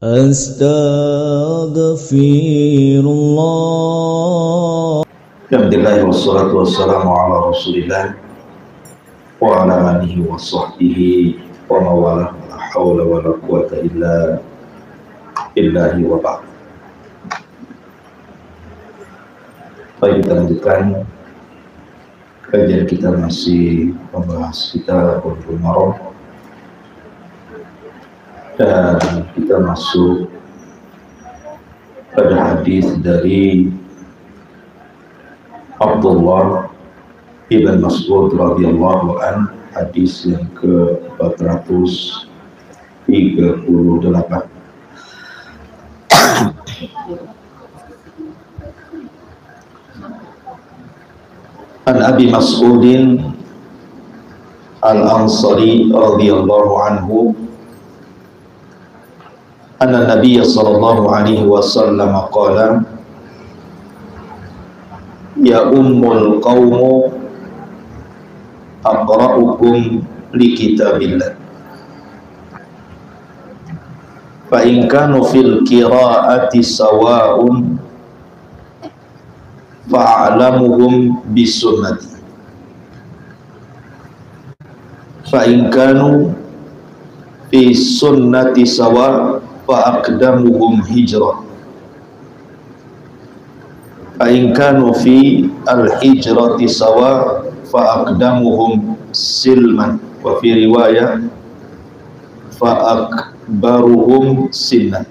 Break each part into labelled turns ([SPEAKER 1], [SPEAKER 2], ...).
[SPEAKER 1] Astaghfirullah. Alhamdulillah wassalatu wassalamu ala Rasulillah wa ala alihi wa sahbihi wa mawalah, la hawla wa la quwata illa billahi wa ba'd. Baik, kita lanjutkan kajian kita, masih membahas kita Bulughul Maram, dan kita masuk pada hadis dari Abdullah ibn Mas'ud radhiyallahu an, hadis yang ke-438. An Abi Mas'udin al-Ansari radhiyallahu anhu anna Nabiy sallallahu alaihi wasallam qala ya ummul qawmu aqra'ukum li kitabillah fa in kanu fil qira'ati sawa'un fa'alamuhum bisunnati fa in kanu fi sunnati sawa' fa'aqdamuhum hijrah fa in kanu fi al-hijrati sawa' fa'aqdamuhum silman wa fi riwayah fa'akbaruhum sinnan.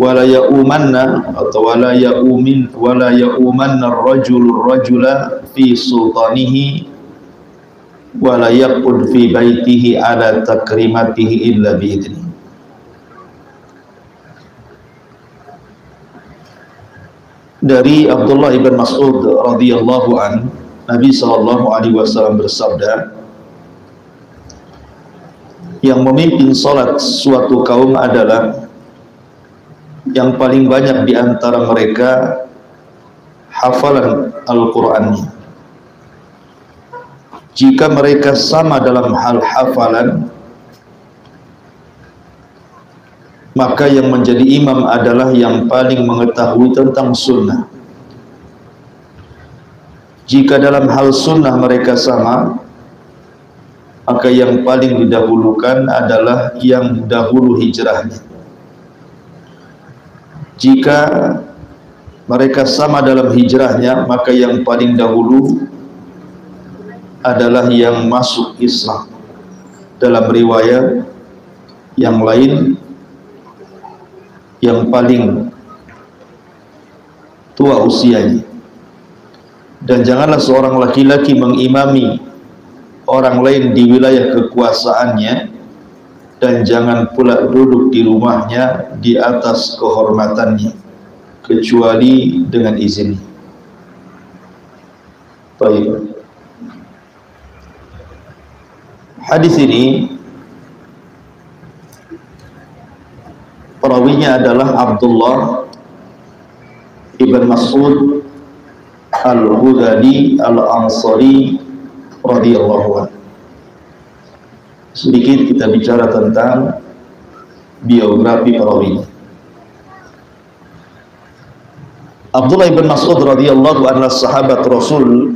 [SPEAKER 1] Wala ya'umanna atau wala ya'umanna ar-rajula fi sultanihi wala yaqud fi baitihi ala takrimatihi illa bi'idni. Dari Abdullah ibn Mas'ud radhiyallahu an, Nabi sallallahu alaihi wasallam bersabda, yang memimpin salat suatu kaum adalah yang paling banyak di antara mereka hafalan Al-Qur'annya. Jika mereka sama dalam hal hafalan, maka yang menjadi imam adalah yang paling mengetahui tentang sunnah. Jika dalam hal sunnah mereka sama, maka yang paling didahulukan adalah yang dahulu hijrahnya. Jika mereka sama dalam hijrahnya, maka yang paling dahulu adalah yang masuk Islam. Dalam riwayat yang lain, yang paling tua usianya. Dan janganlah seorang laki-laki mengimami orang lain di wilayah kekuasaannya, dan jangan pula duduk di rumahnya di atas kehormatannya kecuali dengan izin. Baik. Hadis ini perawinya adalah Abdullah ibn Mas'ud al-Hudali al-Ansari radhiyallahu anhu. Sedikit kita bicara tentang biografi perawinya. Abdullah ibn Mas'ud radhiyallahu anhu sahabat Rasul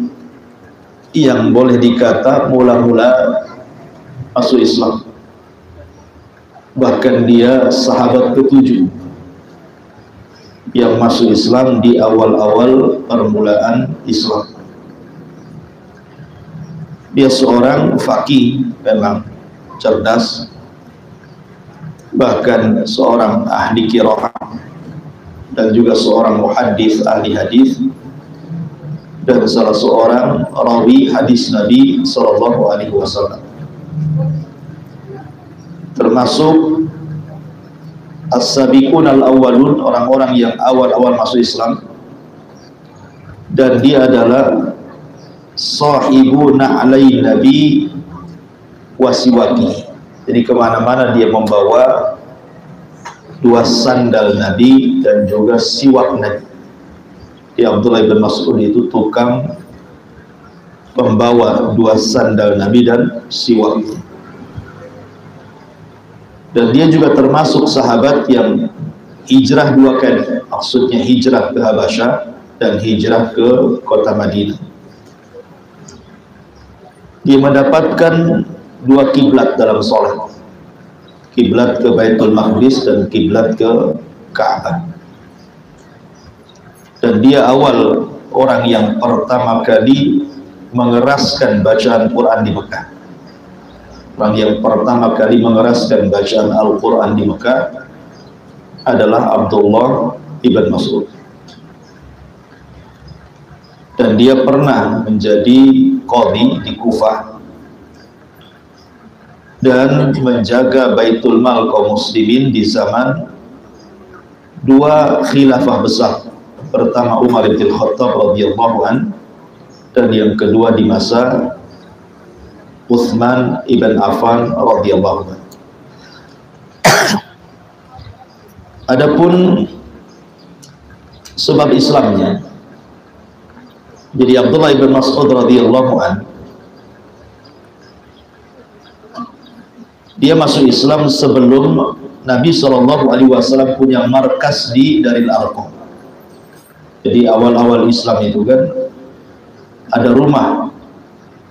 [SPEAKER 1] yang boleh dikata mula-mula masuk Islam. Bahkan dia sahabat ke-7 yang masuk Islam di awal-awal permulaan Islam. Dia seorang faqih, memang cerdas, bahkan seorang ahli qiraah dan juga seorang muhaddis, ahli hadis, dan salah seorang rawi hadis Nabi sallallahu alaihi wasallam. Termasuk as-sabiqun al-awwalun, orang-orang yang awal-awal masuk Islam. Dan dia adalah sahibu na'lai Nabi wasiwaki. Jadi kemana-mana dia membawa 2 sandal Nabi dan juga siwak Nabi. Di Abdullah bin Mas'ud itu tukang pembawa 2 sandal Nabi dan siwak. Dan dia juga termasuk sahabat yang hijrah 2 kali, maksudnya hijrah ke Habasyah dan hijrah ke kota Madinah. Dia mendapatkan 2 kiblat dalam sholat, kiblat ke Baitul Maqdis dan kiblat ke Ka'bah. Dan dia awal orang yang pertama kali mengeraskan bacaan Quran di Mekah. Orang yang pertama kali mengeraskan bacaan Al-Quran di Mekah adalah Abdullah ibn Mas'ud. Dan dia pernah menjadi qadhi di Kufah dan menjaga Baitul Mal kaum muslimin di zaman 2 khilafah besar. Pertama Umar bin Khattab radhiyallahu an, dan yang kedua di masa Utsman ibn Affan radhiyallahu an. Adapun sebab Islamnya, jadi Abdullah ibn Mas'ud radhiyallahu an, dia masuk Islam sebelum Nabi SAW punya markas di Daril Arqam. Jadi awal-awal Islam itu kan ada rumah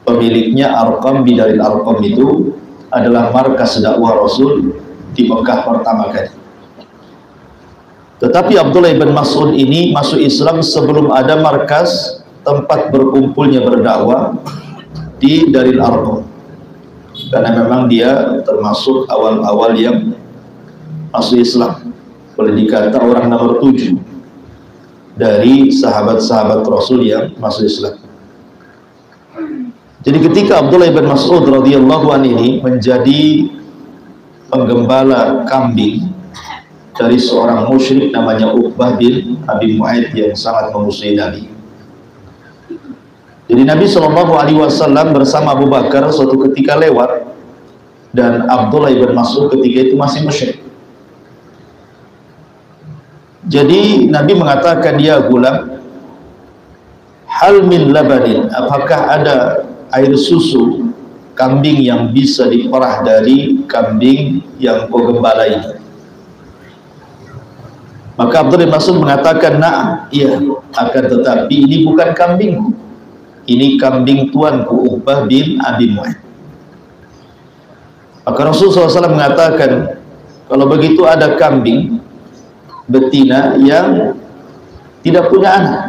[SPEAKER 1] pemiliknya Arqam, di Daril Arqam itu adalah markas dakwah Rasul di Mekah pertama kali. Tetapi Abdullah ibn Mas'ud ini masuk Islam sebelum ada markas tempat berkumpulnya berdakwah di Daril Arqam, karena memang dia termasuk awal-awal yang masuk Islam, boleh dikata orang nomor 7 dari sahabat-sahabat Rasul yang masuk Islam. Jadi ketika Abdullah ibn Mas'ud radhiyallahu anhu ini menjadi penggembala kambing dari seorang musyrik namanya Uqbah bin Abi Mu'aid yang sangat memusuhi Nabi. Jadi Nabi SAW bersama Abu Bakar suatu ketika lewat, dan Abdullah ibn Mas'ud ketika itu masih musyrik. Jadi Nabi mengatakan, ya gulam, hal min labanin, apakah ada air susu kambing yang bisa diperah dari kambing yang kau gembala ini? Maka Abdullah bin Mas'ud mengatakan, nah, iya, akan tetapi ini bukan kambingku, ini kambing tuanku Uqbah bin Abi Mu'aid. Maka Rasulullah SAW mengatakan, kalau begitu ada kambing betina yang tidak punya anak,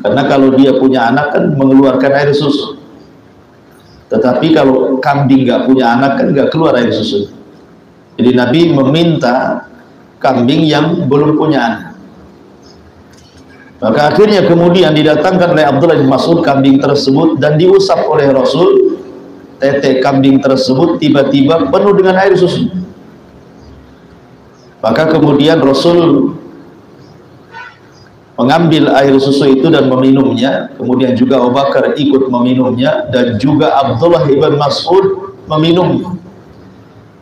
[SPEAKER 1] karena kalau dia punya anak kan mengeluarkan air susu, tetapi kalau kambing nggak punya anak kan nggak keluar air susu. Jadi Nabi meminta kambing yang belum punya anak. Maka akhirnya kemudian didatangkan oleh Abdullah bin Mas'ud kambing tersebut dan diusap oleh Rasul. Tete kambing tersebut tiba-tiba penuh dengan air susu. Maka kemudian Rasul mengambil air susu itu dan meminumnya, kemudian juga Abu Bakar ikut meminumnya, dan juga Abdullah ibn Mas'ud meminumnya.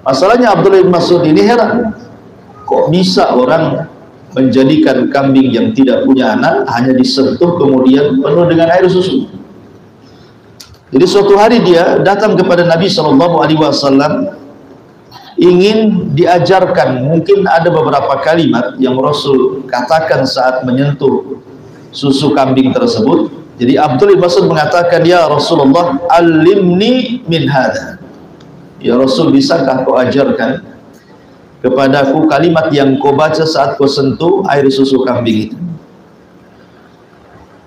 [SPEAKER 1] Masalahnya Abdullah ibn Mas'ud ini heran, kok bisa orang menjadikan kambing yang tidak punya anak hanya disentuh kemudian penuh dengan air susu. Jadi suatu hari dia datang kepada Nabi SAW, ingin diajarkan, mungkin ada beberapa kalimat yang Rasul katakan saat menyentuh susu kambing tersebut. Jadi Abdullah bin Mas'ud mengatakan, ya Rasulullah, alimni min hadha, ya Rasul, bisakah kau ajarkan kepadaku kalimat yang kau baca saat kau sentuh air susu kambing itu?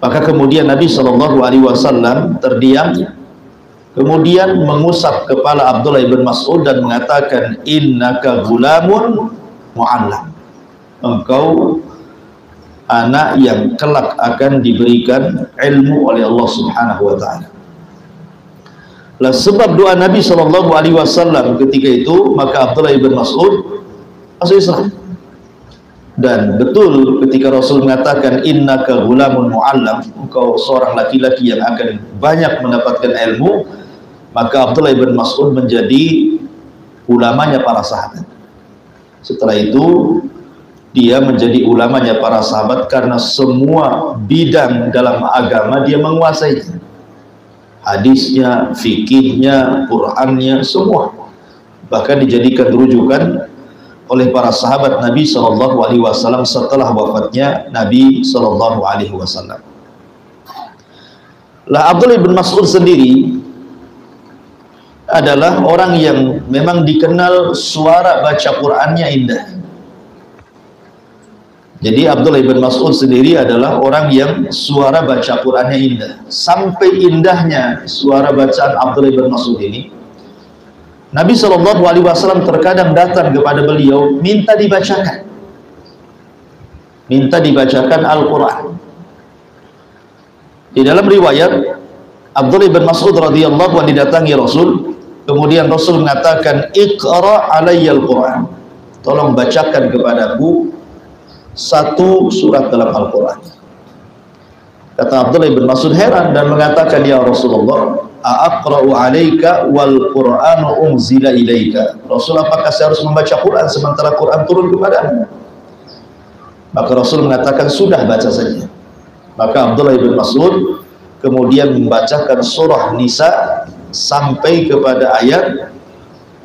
[SPEAKER 1] Maka kemudian Nabi SAW terdiam, kemudian mengusap kepala Abdullah ibn Mas'ud dan mengatakan, innaka gulamun mu'allam, engkau anak yang kelak akan diberikan ilmu oleh Allah Subhanahu wa ta'ala. Lah sebab doa Nabi SAW ketika itu, maka Abdullah ibn Mas'ud masuk Islam. Dan betul ketika Rasul mengatakan innaka gulamun mu'allam, engkau seorang laki-laki yang akan banyak mendapatkan ilmu, maka Abdullah ibn Mas'ud menjadi ulamanya para sahabat. Setelah itu dia menjadi ulamanya para sahabat karena semua bidang dalam agama dia menguasai. hadisnya, fikihnya, Qur'annya, semua. Bahkan dijadikan rujukan oleh para sahabat Nabi SAW setelah wafatnya Nabi SAW. Lah Abdullah bin Mas'ud sendiri adalah orang yang memang dikenal suara baca Qur'annya indah. Jadi Abdullah bin Mas'ud sendiri adalah orang yang suara baca Qur'annya indah. Sampai indahnya suara bacaan Abdullah bin Mas'ud ini, Nabi SAW terkadang datang kepada beliau minta dibacakan Al-Quran. Di dalam riwayat, Abdullah bin Mas'ud radhiyallahu anhu didatangi Rasul, kemudian Rasul mengatakan, "Iqra' alayya Al-Quran." Tolong bacakan kepadaku satu surat dalam Al-Quran. Kata Abdullah bin Mas'ud heran dan mengatakan, "Ya Rasulullah, a'aqra'u 'alaika wal Qur'anu unzila ilaika." Rasul, apakah saya harus membaca Quran sementara Quran turun kepadamu? Maka Rasul mengatakan, "Sudah, baca saja." Maka Abdullah bin Mas'ud kemudian membacakan surah Nisa sampai kepada ayat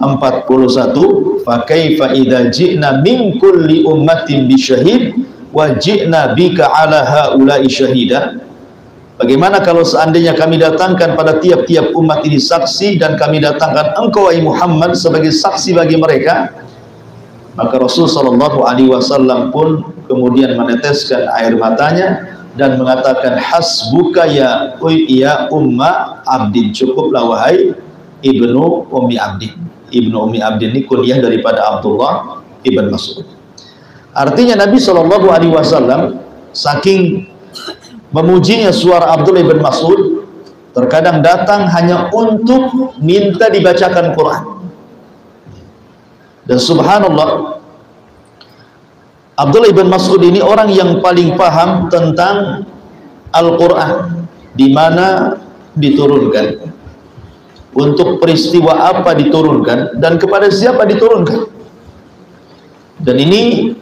[SPEAKER 1] 41, "Fa kaifa idza ji'na min kulli ummatin bisyahid wa ji'na bika 'ala haula'i syahida." Bagaimana kalau seandainya kami datangkan pada tiap-tiap umat ini saksi dan kami datangkan engkau wahai Muhammad sebagai saksi bagi mereka? Maka Rasul sallallahu alaihi wasallam pun kemudian meneteskan air matanya dan mengatakan, "Hasbuka ya umma abdin." Cukuplah wahai ibnu ummi abdin. Ibnu ummi abdin ini kunyah daripada Abdullah ibn Mas'ud. Artinya Nabi SAW saking memujinya suara Abdullah bin Mas'ud, terkadang datang hanya untuk minta dibacakan Quran. Dan subhanallah, Abdullah bin Mas'ud ini orang yang paling paham tentang Al-Quran, di mana diturunkan, untuk peristiwa apa diturunkan, dan kepada siapa diturunkan. Dan ini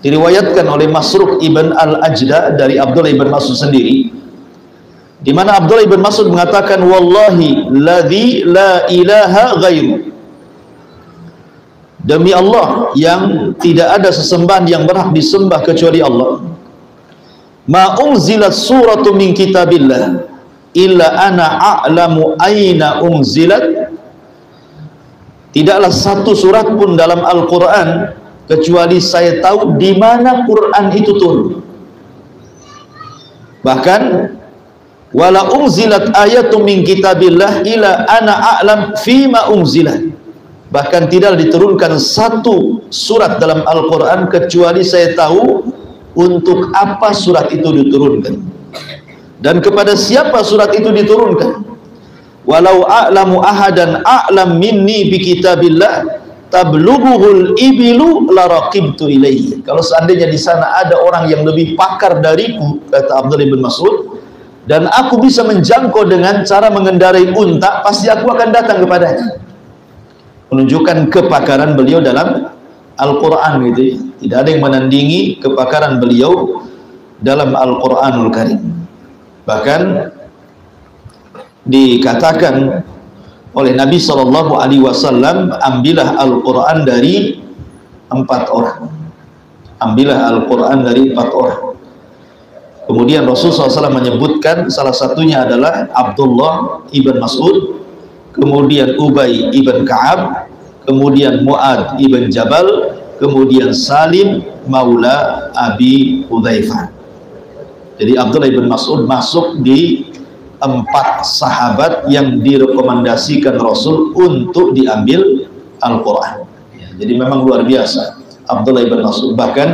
[SPEAKER 1] diriwayatkan oleh Masruq ibn al-Ajda dari Abdullah ibn Mas'ud sendiri, di mana Abdullah ibn Mas'ud mengatakan, "Wallahi ladzi la ilaha ghairu." Demi Allah yang tidak ada sesembahan yang berhak disembah kecuali Allah. "Ma unzilat suratu min kitabillah illa ana a'lamu aina unzilat." Tidaklah satu surat pun dalam Al-Quran kecuali saya tahu di mana Quran itu turun. Bahkan wala unzilat ayatun min kitabillah illa ana a'lam fima unzilat. Bahkan tidak diturunkan satu surat dalam Al-Quran kecuali saya tahu untuk apa surat itu diturunkan dan kepada siapa surat itu diturunkan. "Walau a'lamu ahadan a'lam minni bi kitabillah tablughuhul ibilu laraqibtu ilaihi." Kalau seandainya di sana ada orang yang lebih pakar dariku, kata Abdullah bin Mas'ud, dan aku bisa menjangkau dengan cara mengendarai unta, pasti aku akan datang kepadanya. Menunjukkan kepakaran beliau dalam Al-Quran gitu ya. Tidak ada yang menandingi kepakaran beliau dalam Al-Quranul Karim. Bahkan dikatakan oleh Nabi SAW, ambillah Al-Quran dari 4 orang. Ambillah Al-Quran dari 4 orang. Kemudian Rasulullah SAW menyebutkan salah satunya adalah Abdullah ibn Mas'ud, kemudian Ubay ibn Ka'ab, kemudian Mu'ad ibn Jabal, kemudian Salim maula Abi Hudzaifah. Jadi Abdullah ibn Mas'ud masuk di 4 sahabat yang direkomendasikan Rasul untuk diambil Al-Quran. Jadi memang luar biasa Abdullah ibn Mas'ud. Bahkan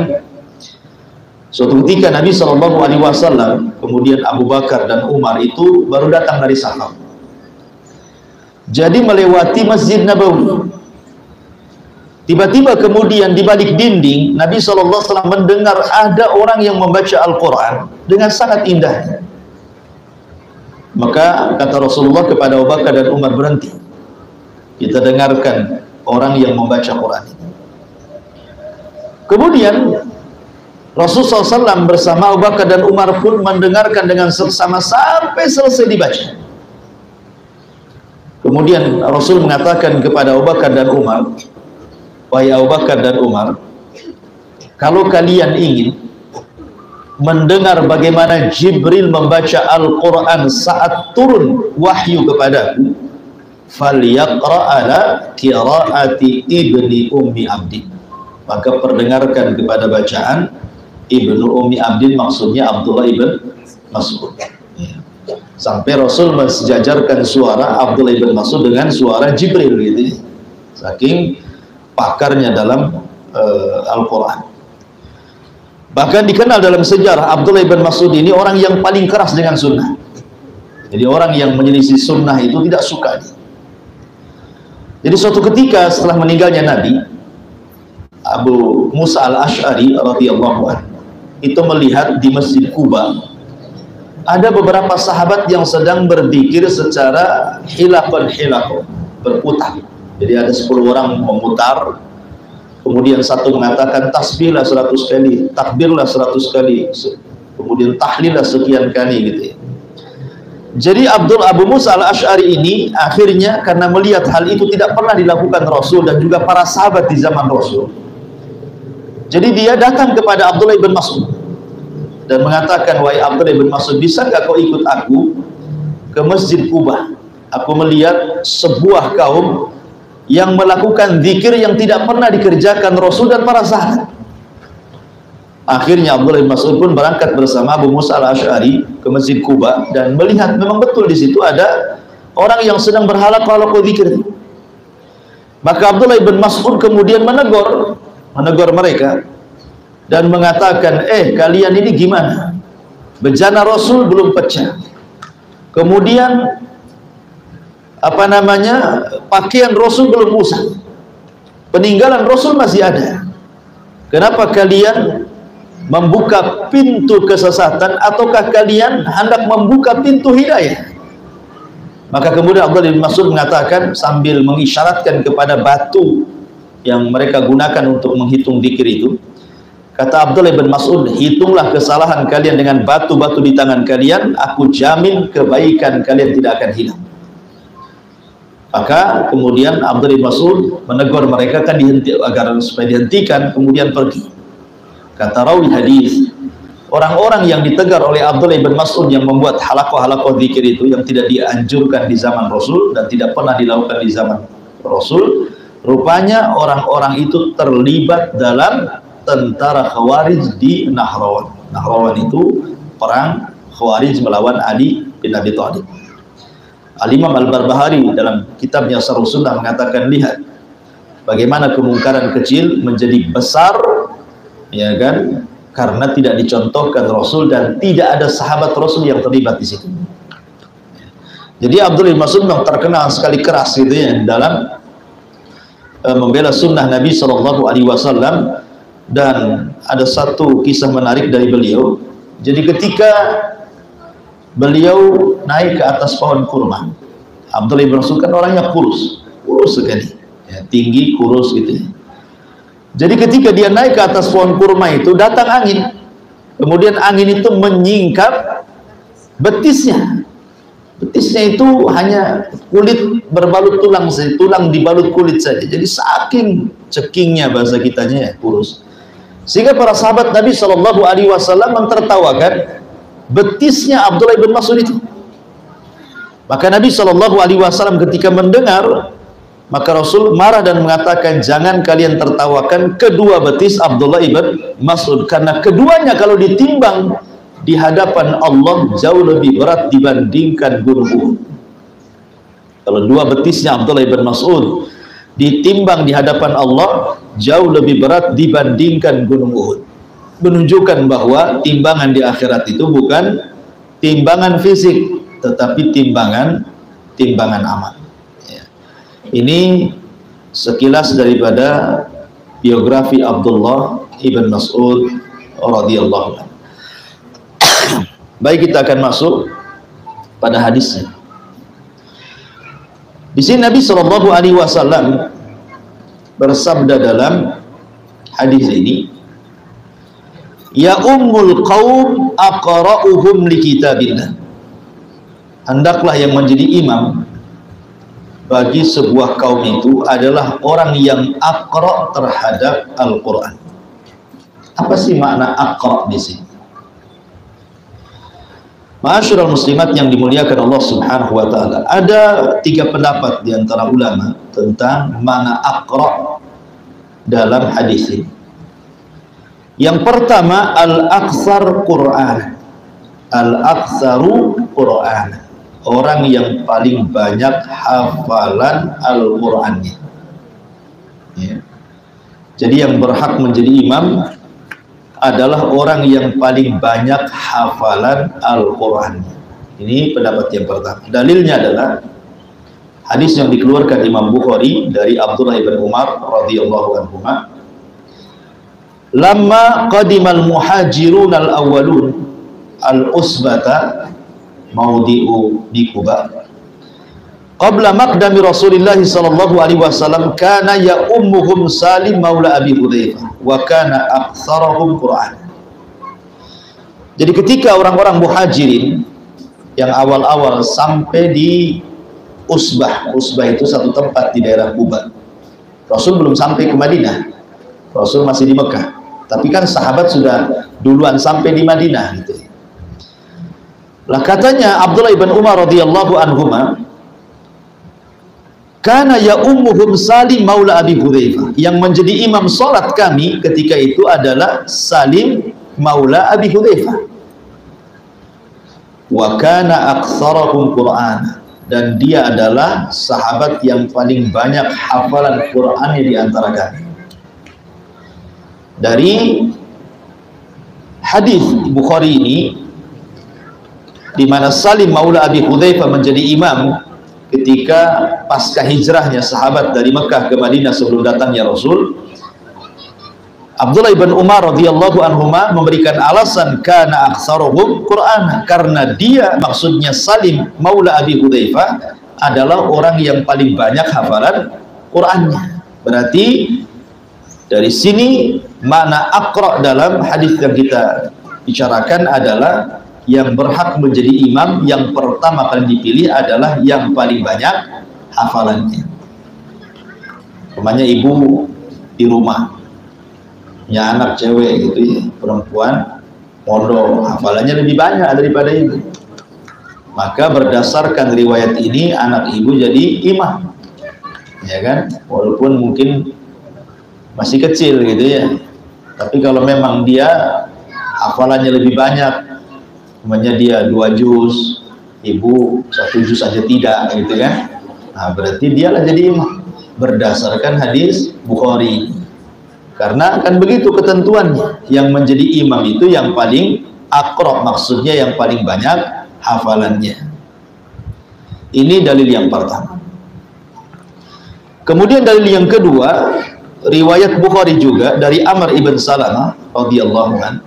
[SPEAKER 1] suatu ketika Nabi SAW, kemudian Abu Bakar dan Umar itu baru datang dari Safar. Jadi melewati Masjid Nabawi. Tiba-tiba kemudian di balik dinding Nabi SAW mendengar ada orang yang membaca Al-Quran dengan sangat indahnya. Maka kata Rasulullah kepada Abu Bakar dan Umar, "Berhenti, kita dengarkan orang yang membaca Quran." Kemudian Rasulullah SAW bersama Abu Bakar dan Umar pun mendengarkan dengan seksama sampai selesai dibaca. Kemudian Rasul mengatakan kepada Abu Bakar dan Umar, wahai Abu Bakar dan Umar, kalau kalian ingin mendengar bagaimana Jibril membaca Al-Quran saat turun wahyu kepadaku, falyaqra ala qiraati ibni ummi abdi, maka perdengarkan kepada bacaan ibnu ummi abdin, maksudnya Abdullah ibn Mas'ud. Sampai Rasul mensejajarkan suara Abdullah ibn Mas'ud dengan suara Jibril gitu, saking pakarnya dalam Al-Quran. Bahkan dikenal dalam sejarah Abdullah ibn Mas'ud ini orang yang paling keras dengan sunnah. Jadi orang yang menyelisih sunnah itu tidak suka. Jadi suatu ketika setelah meninggalnya Nabi, Abu Musa al-Ash'ari radhiyallahu anhu itu melihat di Masjid Kuba ada beberapa sahabat yang sedang berzikir secara hilafan berputar. Jadi ada 10 orang memutar, kemudian satu mengatakan tasbihlah 100 kali, takbirlah 100 kali, kemudian tahlillah sekian kali gitu ya. Jadi Abu Musa al-Ash'ari ini akhirnya karena melihat hal itu tidak pernah dilakukan Rasul dan juga para sahabat di zaman Rasul, jadi dia datang kepada Abdullah ibn Mas'ud dan mengatakan, wahai Abdullah ibn Mas'ud, bisa nggak kau ikut aku ke Masjid Kuba? Aku melihat sebuah kaum yang melakukan zikir yang tidak pernah dikerjakan Rasul dan para sahabat. Akhirnya Abdullah bin Mas'ud pun berangkat bersama Abu Musa al-Ash'ari ke Masjid Kuba dan melihat memang betul di situ ada orang yang sedang berhalaqah zikir. Maka Abdullah bin Mas'ud kemudian menegur mereka dan mengatakan, kalian ini gimana? Bejana Rasul belum pecah, kemudian pakaian Rasul belum usang, peninggalan Rasul masih ada. Kenapa kalian membuka pintu kesesatan, ataukah kalian hendak membuka pintu hidayah? Maka kemudian Abdullah bin Mas'ud mengatakan sambil mengisyaratkan kepada batu yang mereka gunakan untuk menghitung zikir itu, kata Abdullah bin Mas'ud, hitunglah kesalahan kalian dengan batu-batu di tangan kalian, aku jamin kebaikan kalian tidak akan hilang. Maka kemudian Abdullah bin Mas'ud menegur mereka kan agar supaya dihentikan, kemudian pergi. Kata rawi hadis, orang-orang yang ditegar oleh Abdullah bin Mas'ud yang membuat halaqah zikir itu yang tidak dianjurkan di zaman Rasul dan tidak pernah dilakukan di zaman Rasul, rupanya orang-orang itu terlibat dalam tentara Khawarij di Nahrawan. Nahrawan itu perang Khawarij melawan Ali bin Abi Thalib. Al-Imam Al-Barbahari dalam kitabnya Syarh Sunnah mengatakan, lihat bagaimana kemungkaran kecil menjadi besar, ya kan, karena tidak dicontohkan Rasul dan tidak ada sahabat Rasul yang terlibat di situ. Jadi Abdullah bin Mas'ud memang terkenal sekali keras gitu ya dalam membela sunnah Nabi SAW. Dan ada satu kisah menarik dari beliau. Jadi ketika beliau naik ke atas pohon kurma, Abdullah bin Mas'ud kan orangnya kurus sekali ya, tinggi kurus gitu ya. Jadi ketika dia naik ke atas pohon kurma itu datang angin, kemudian angin itu menyingkap betisnya. Betisnya itu hanya kulit berbalut tulang saja, tulang dibalut kulit saja. Jadi saking cekingnya bahasa kitanya ya, kurus. Sehingga para sahabat Nabi SAW mentertawakan betisnya Abdullah bin Mas'ud itu. Maka Nabi SAW ketika mendengar, maka Rasul marah dan mengatakan, jangan kalian tertawakan kedua betis Abdullah ibn Mas'ud, karena keduanya kalau ditimbang di hadapan Allah jauh lebih berat dibandingkan gunung Uhud. Kalau dua betisnya Abdullah ibn Mas'ud ditimbang di hadapan Allah jauh lebih berat dibandingkan gunung Uhud, menunjukkan bahwa timbangan di akhirat itu bukan timbangan fisik tetapi timbangan amal ya. Ini sekilas daripada biografi Abdullah ibn Mas'ud radhiyallahu anhu. Baik, kita akan masuk pada hadisnya. Di sini Nabi SAW bersabda dalam hadis ini, ya ummul qaum aqra'uhum li kitabillah. Hendaklah yang menjadi imam bagi sebuah kaum itu adalah orang yang aqra terhadap Al-Quran. Apa sih makna aqra di sini? Ma'asyiral muslimat yang dimuliakan Allah Subhanahu wa taala, ada 3 pendapat di antara ulama tentang makna aqra dalam hadis ini. Yang pertama, al-aktsar Qur'an. Al-aktsaru Qur'an. Orang yang paling banyak hafalan Al-Qur'annya. Ya. Jadi yang berhak menjadi imam adalah orang yang paling banyak hafalan Al-Quran. Ini pendapat yang pertama. Dalilnya adalah hadis yang dikeluarkan Imam Bukhari dari Abdullah ibn Umar radhiyallahu anhu. Lamma qadimal muhajirun al-awwalun al-usbata maudi'u di Quba. Qabla maqdami Rasulillah sallallahu alaihi wasallam kana ya ummuhum Salim maula Abi Hudzaifah wa kana aktsarahum Qur'an. Jadi ketika orang-orang muhajirin yang awal-awal sampai di Usbah itu satu tempat di daerah Quba. Rasul belum sampai ke Madinah. Rasul masih di Mekah. Tapi kan sahabat sudah duluan sampai di Madinah gitu. Lah katanya Abdullah ibn Umar radhiyallahu anhuma, karena ya ummuhum Salim maula Abi Hudzaifah, yang menjadi imam salat kami ketika itu adalah Salim maula Abi Hudzaifah. Wa kana aktsarahum Qur'an, dan dia adalah sahabat yang paling banyak hafalan Qur'annya di antara kami. Dari hadis Bukhari ini, di mana Salim maula Abi Hudzaifah menjadi imam ketika pasca hijrahnya sahabat dari Mekah ke Madinah sebelum datangnya Rasul. Abdullah ibn Umar radhiyallahu anhuma memberikan alasan kana aktsaruhum Qur'an, karena dia, maksudnya Salim maula Abi Hudzaifah, adalah orang yang paling banyak hafalan Qur'annya. Berarti dari sini makna aqra dalam hadis yang kita bicarakan adalah yang berhak menjadi imam yang pertama kali dipilih adalah yang paling banyak hafalannya. Namanya ibu di rumah punya anak cewek gitu ya, perempuan, pondok, hafalannya lebih banyak daripada ibu. Maka berdasarkan riwayat ini anak ibu jadi imam, ya kan? Walaupun mungkin masih kecil gitu ya. Tapi kalau memang dia hafalannya lebih banyak, namanya dia 2 juz, ibu 1 juz saja tidak, gitu kan? Nah, berarti dialah jadi imam berdasarkan hadis Bukhari. Karena kan begitu ketentuannya, yang menjadi imam itu yang paling aqra, maksudnya yang paling banyak hafalannya. Ini dalil yang pertama. Kemudian dalil yang kedua, riwayat Bukhari juga dari Amr ibn Salamah radhiyallahu anhu,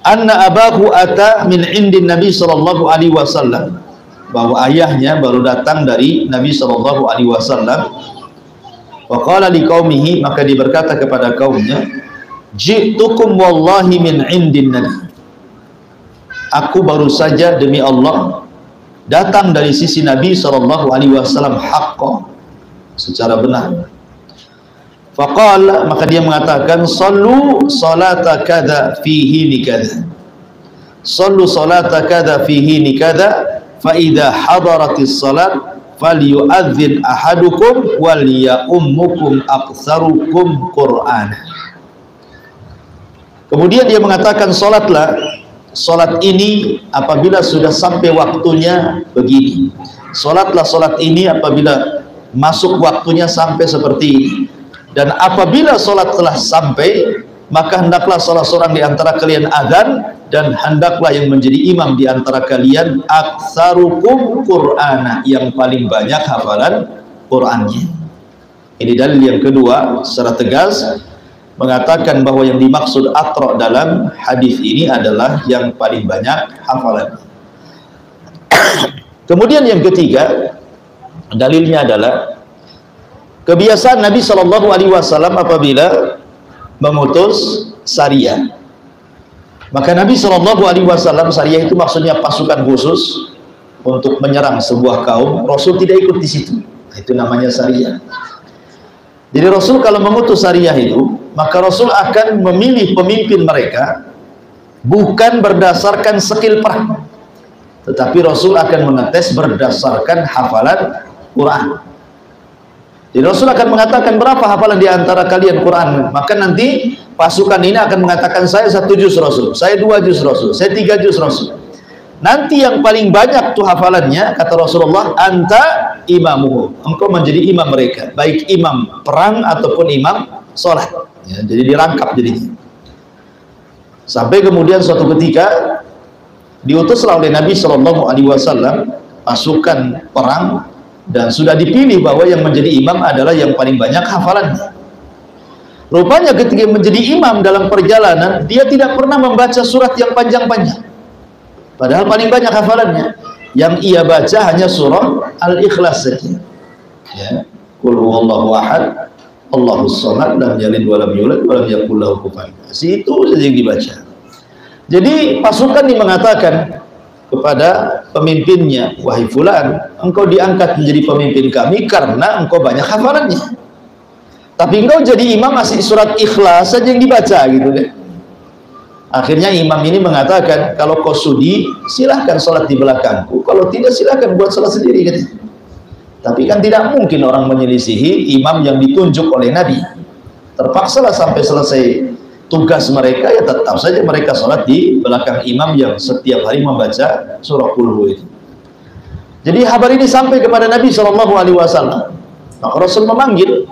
[SPEAKER 1] anna abahu ata min indin Nabi sallallahu alaihi wasallam, bahwa ayahnya baru datang dari Nabi sallallahu alaihi wasallam. Wa qala liqaumihi, maka dia berkata kepada kaumnya, ji'tukum wallahi min indin Nabi, aku baru saja demi Allah datang dari sisi Nabi sallallahu alaihi wasallam haqqan, secara benar. Faqala, maka dia mengatakan, sallu salata kada fihi nikada, sallu salata kada fihi nikada, fa idza hadaratis salat falyu'adzin ahadukum wal ya'ummukum aktsarukum Qur'an. Kemudian dia mengatakan, salatlah, salat ini apabila sudah sampai waktunya begini, salatlah salat ini apabila masuk waktunya sampai seperti ini. Dan apabila sholat telah sampai, maka hendaklah salah seorang di antara kalian azan, dan hendaklah yang menjadi imam di antara kalian aktsarukum Qur'ana, yang paling banyak hafalan Qur'annya. Ini dalil yang kedua secara tegas mengatakan bahwa yang dimaksud aqra dalam hadis ini adalah yang paling banyak hafalan. Kemudian yang ketiga, dalilnya adalah kebiasaan Nabi Shallallahu Alaihi Wasallam apabila mengutus Sariyah, maka Nabi Shallallahu Alaihi Wasallam, Sariyah itu maksudnya pasukan khusus, untuk menyerang sebuah kaum, Rasul tidak ikut di situ. Itu namanya syariah. Jadi Rasul kalau mengutus syariah itu, maka Rasul akan memilih pemimpin mereka bukan berdasarkan skill perang, tetapi Rasul akan mengetes berdasarkan hafalan Quran. Jadi Rasul akan mengatakan berapa hafalan di antara kalian Quran, maka nanti pasukan ini akan mengatakan saya 1 juz Rasul, saya 2 juz Rasul, saya 3 juz Rasul. Nanti yang paling banyak tuh hafalannya, kata Rasulullah, anta imamuhum, engkau menjadi imam mereka, baik imam perang ataupun imam sholat. Ya, jadi dirangkap jadinya. Sampai kemudian suatu ketika diutuslah oleh Nabi Shallallahu Alaihi Wasallam pasukan perang, dan sudah dipilih bahwa yang menjadi imam adalah yang paling banyak hafalannya. Rupanya ketika menjadi imam dalam perjalanan, dia tidak pernah membaca surat yang panjang-panjang, padahal paling banyak hafalannya. Yang ia baca hanya surah Al-Ikhlas saja. Ya, Qul huwallahu ahad, Allahus samad, lam yalid walam yulad walam yakul lahu kufuwan ahad. Itu saja yang dibaca. Jadi pasukan ini mengatakan kepada pemimpinnya, wahai fulan, engkau diangkat menjadi pemimpin kami karena engkau banyak hafalannya. Tapi engkau jadi imam masih surat Ikhlas saja yang dibaca gitu deh. Akhirnya imam ini mengatakan, kalau kau sudi silahkan sholat di belakangku, kalau tidak silahkan buat sholat sendiri gitu. Tapi kan tidak mungkin orang menyelisihi imam yang ditunjuk oleh Nabi. Terpaksalah sampai selesai tugas mereka, ya tetap saja mereka sholat di belakang imam yang setiap hari membaca surah Qul itu. Jadi kabar ini sampai kepada Nabi Shallallahu Alaihi Wasallam. Maka Rasul memanggil,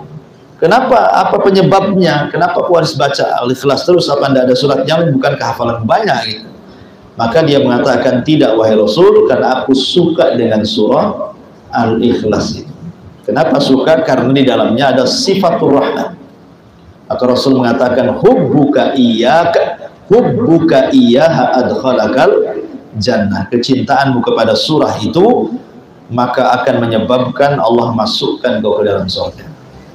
[SPEAKER 1] kenapa? Apa penyebabnya? Kenapa kau harus baca Al-Ikhlas terus? Apa tidak ada surat yang bukan kehafalan banyak gitu? Maka dia mengatakan, tidak wahai Rasul, karena aku suka dengan surah Al-Ikhlas itu. Kenapa suka? Karena di dalamnya ada sifatur rahman. Maka Rasul mengatakan, hubbuka iyyaha adkhalakal jannah. Kecintaanmu kepada surah itu maka akan menyebabkan Allah masukkan kau ke dalam surga.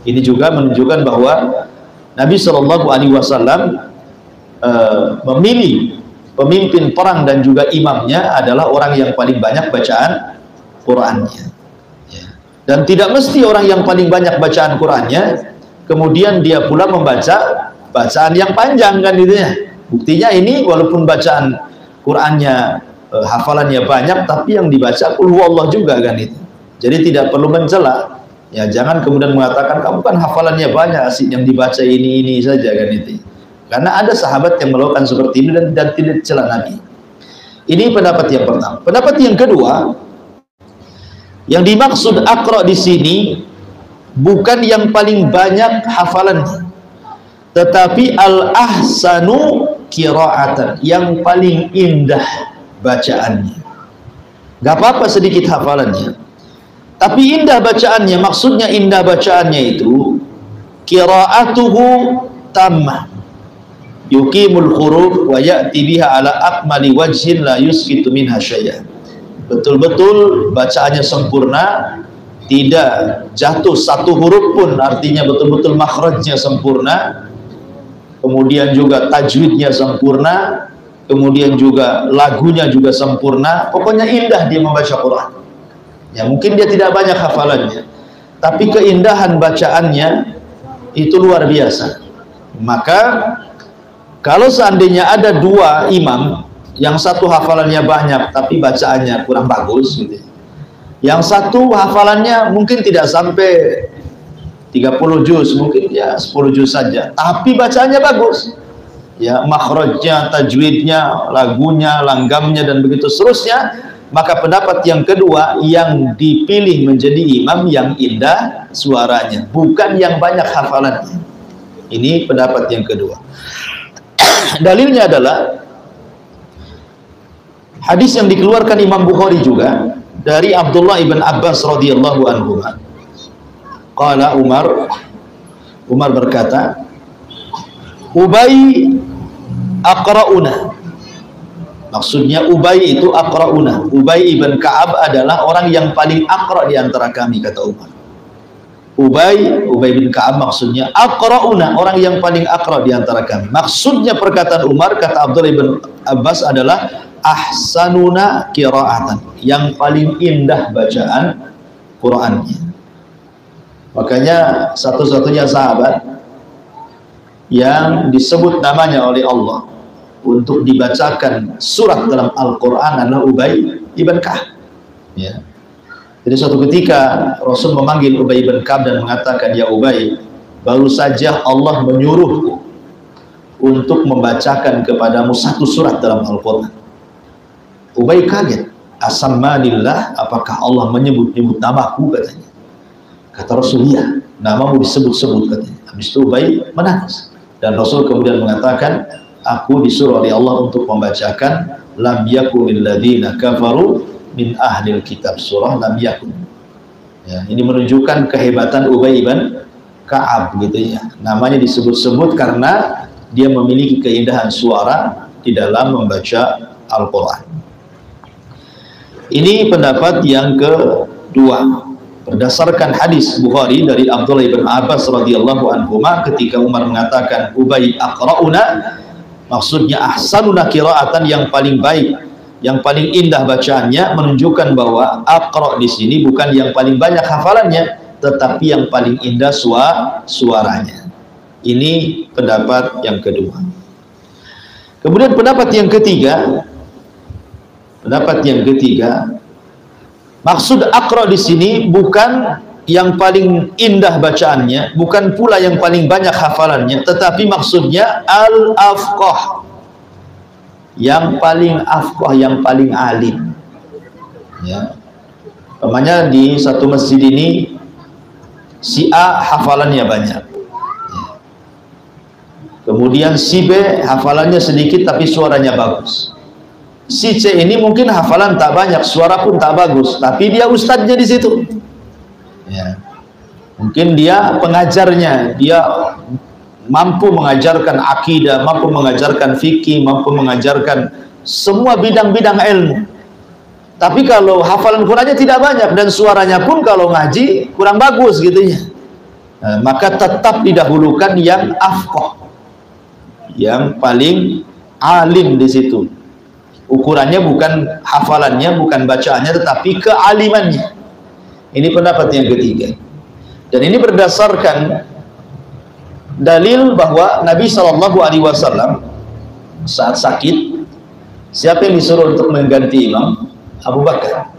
[SPEAKER 1] Ini juga menunjukkan bahwa Nabi Shallallahu Alaihi Wasallam memilih pemimpin perang dan juga imamnya adalah orang yang paling banyak bacaan Qurannya. Ya. Dan tidak mesti orang yang paling banyak bacaan Qurannya kemudian dia pula membaca bacaan yang panjang kan gitu ya. Buktinya ini walaupun bacaan Qurannya hafalannya banyak, tapi yang dibaca Qul huwallah juga kan itu. Jadi tidak perlu mencela. Ya, jangan kemudian mengatakan kamu kan hafalannya banyak, asik yang dibaca ini saja kan itu. Karena ada sahabat yang melakukan seperti ini dan tidak celah Nabi. Ini pendapat yang pertama. Pendapat yang kedua, yang dimaksud aqra di sini bukan yang paling banyak hafalannya, tetapi al-ahsanu qira'atan, yang paling indah bacaannya. Gak apa-apa sedikit hafalannya, tapi indah bacaannya. Maksudnya indah bacaannya itu qira'atuhu tammah, yuqimul huruf wa ya'ti biha ala akmali wajhin la yusqitu minha syai'an. Betul-betul bacaannya sempurna, tidak jatuh satu huruf pun, artinya betul-betul makhrajnya sempurna, kemudian juga tajwidnya sempurna, kemudian juga lagunya juga sempurna. Pokoknya indah dia membaca Quran. Ya, mungkin dia tidak banyak hafalannya, tapi keindahan bacaannya itu luar biasa. Maka kalau seandainya ada dua imam, yang satu hafalannya banyak tapi bacaannya kurang bagus gitu, yang satu hafalannya mungkin tidak sampai 30 juz, mungkin ya 10 juz saja, tapi bacaannya bagus. Ya, makhrajnya, tajwidnya, lagunya, langgamnya dan begitu seterusnya. Maka pendapat yang kedua, yang dipilih menjadi imam yang indah suaranya, bukan yang banyak hafalannya. Ini pendapat yang kedua. Dalilnya adalah hadis yang dikeluarkan Imam Bukhari juga dari Abdullah ibn Abbas radhiyallahu anhu. Qala Umar berkata, Ubay aqra'una. Maksudnya Ubay itu aqra'una. Ubay ibn Ka'ab adalah orang yang paling aqra' di antara kami, kata Umar. Ubay bin Ka'ab maksudnya aqra'una, orang yang paling aqra' di antara kami. Maksudnya perkataan Umar, kata Abdullah ibn Abbas, adalah ahsanuna qiraatan, yang paling indah bacaan Qur'annya. Makanya satu-satunya sahabat yang disebut namanya oleh Allah untuk dibacakan surat dalam Al-Quran adalah Ubay ibn Ka'ab. Ya. Jadi suatu ketika Rasul memanggil Ubay ibn Ka'ab dan mengatakan, ya Ubay, baru saja Allah menyuruhku untuk membacakan kepadamu satu surat dalam Al-Quran. Ubay kaget, asammanillah, apakah Allah menyebut-nyebut namaku, katanya. Kata Rasul, iya, namamu disebut-sebut, katanya. Habis itu Ubay menangis. Dan Rasul kemudian mengatakan, aku disuruh oleh Allah untuk membacakan lam yakunil ladzina kafaru min ahlil kitab, surah lam yakun. Ya, ini menunjukkan kehebatan Ubay ibn Ka'ab gitu ya. Namanya disebut-sebut karena dia memiliki keindahan suara di dalam membaca Al-Quran. Ini pendapat yang kedua. Berdasarkan hadis Bukhari dari Abdullah bin Abbas radhiyallahu anhu, ketika Umar mengatakan Ubay aqra'una, maksudnya ahsanuna qira'atan, yang paling baik, yang paling indah bacaannya, menunjukkan bahwa aqra' di sini bukan yang paling banyak hafalannya, tetapi yang paling indah suaranya. Ini pendapat yang kedua. Kemudian pendapat yang ketiga, maksud aqra di sini bukan yang paling indah bacaannya, bukan pula yang paling banyak hafalannya, tetapi maksudnya al-afqah, yang paling afqah, yang paling alim. Ya. Namanya di satu masjid ini si A hafalannya banyak. Ya. Kemudian si B hafalannya sedikit tapi suaranya bagus. Si C ini mungkin hafalan tak banyak, suara pun tak bagus, tapi dia ustadznya di situ. Ya. Mungkin dia pengajarnya, dia mampu mengajarkan akidah, mampu mengajarkan fikih, mampu mengajarkan semua bidang-bidang ilmu. Tapi kalau hafalan Qur'annya tidak banyak dan suaranya pun kalau ngaji kurang bagus gitu ya. Nah, maka tetap didahulukan yang afqah, yang paling alim di situ. Ukurannya bukan hafalannya, bukan bacaannya, tetapi kealimannya. Ini pendapat yang ketiga. Dan ini berdasarkan dalil bahwa Nabi SAW saat sakit, siapa yang disuruh untuk mengganti imam? Abu Bakar.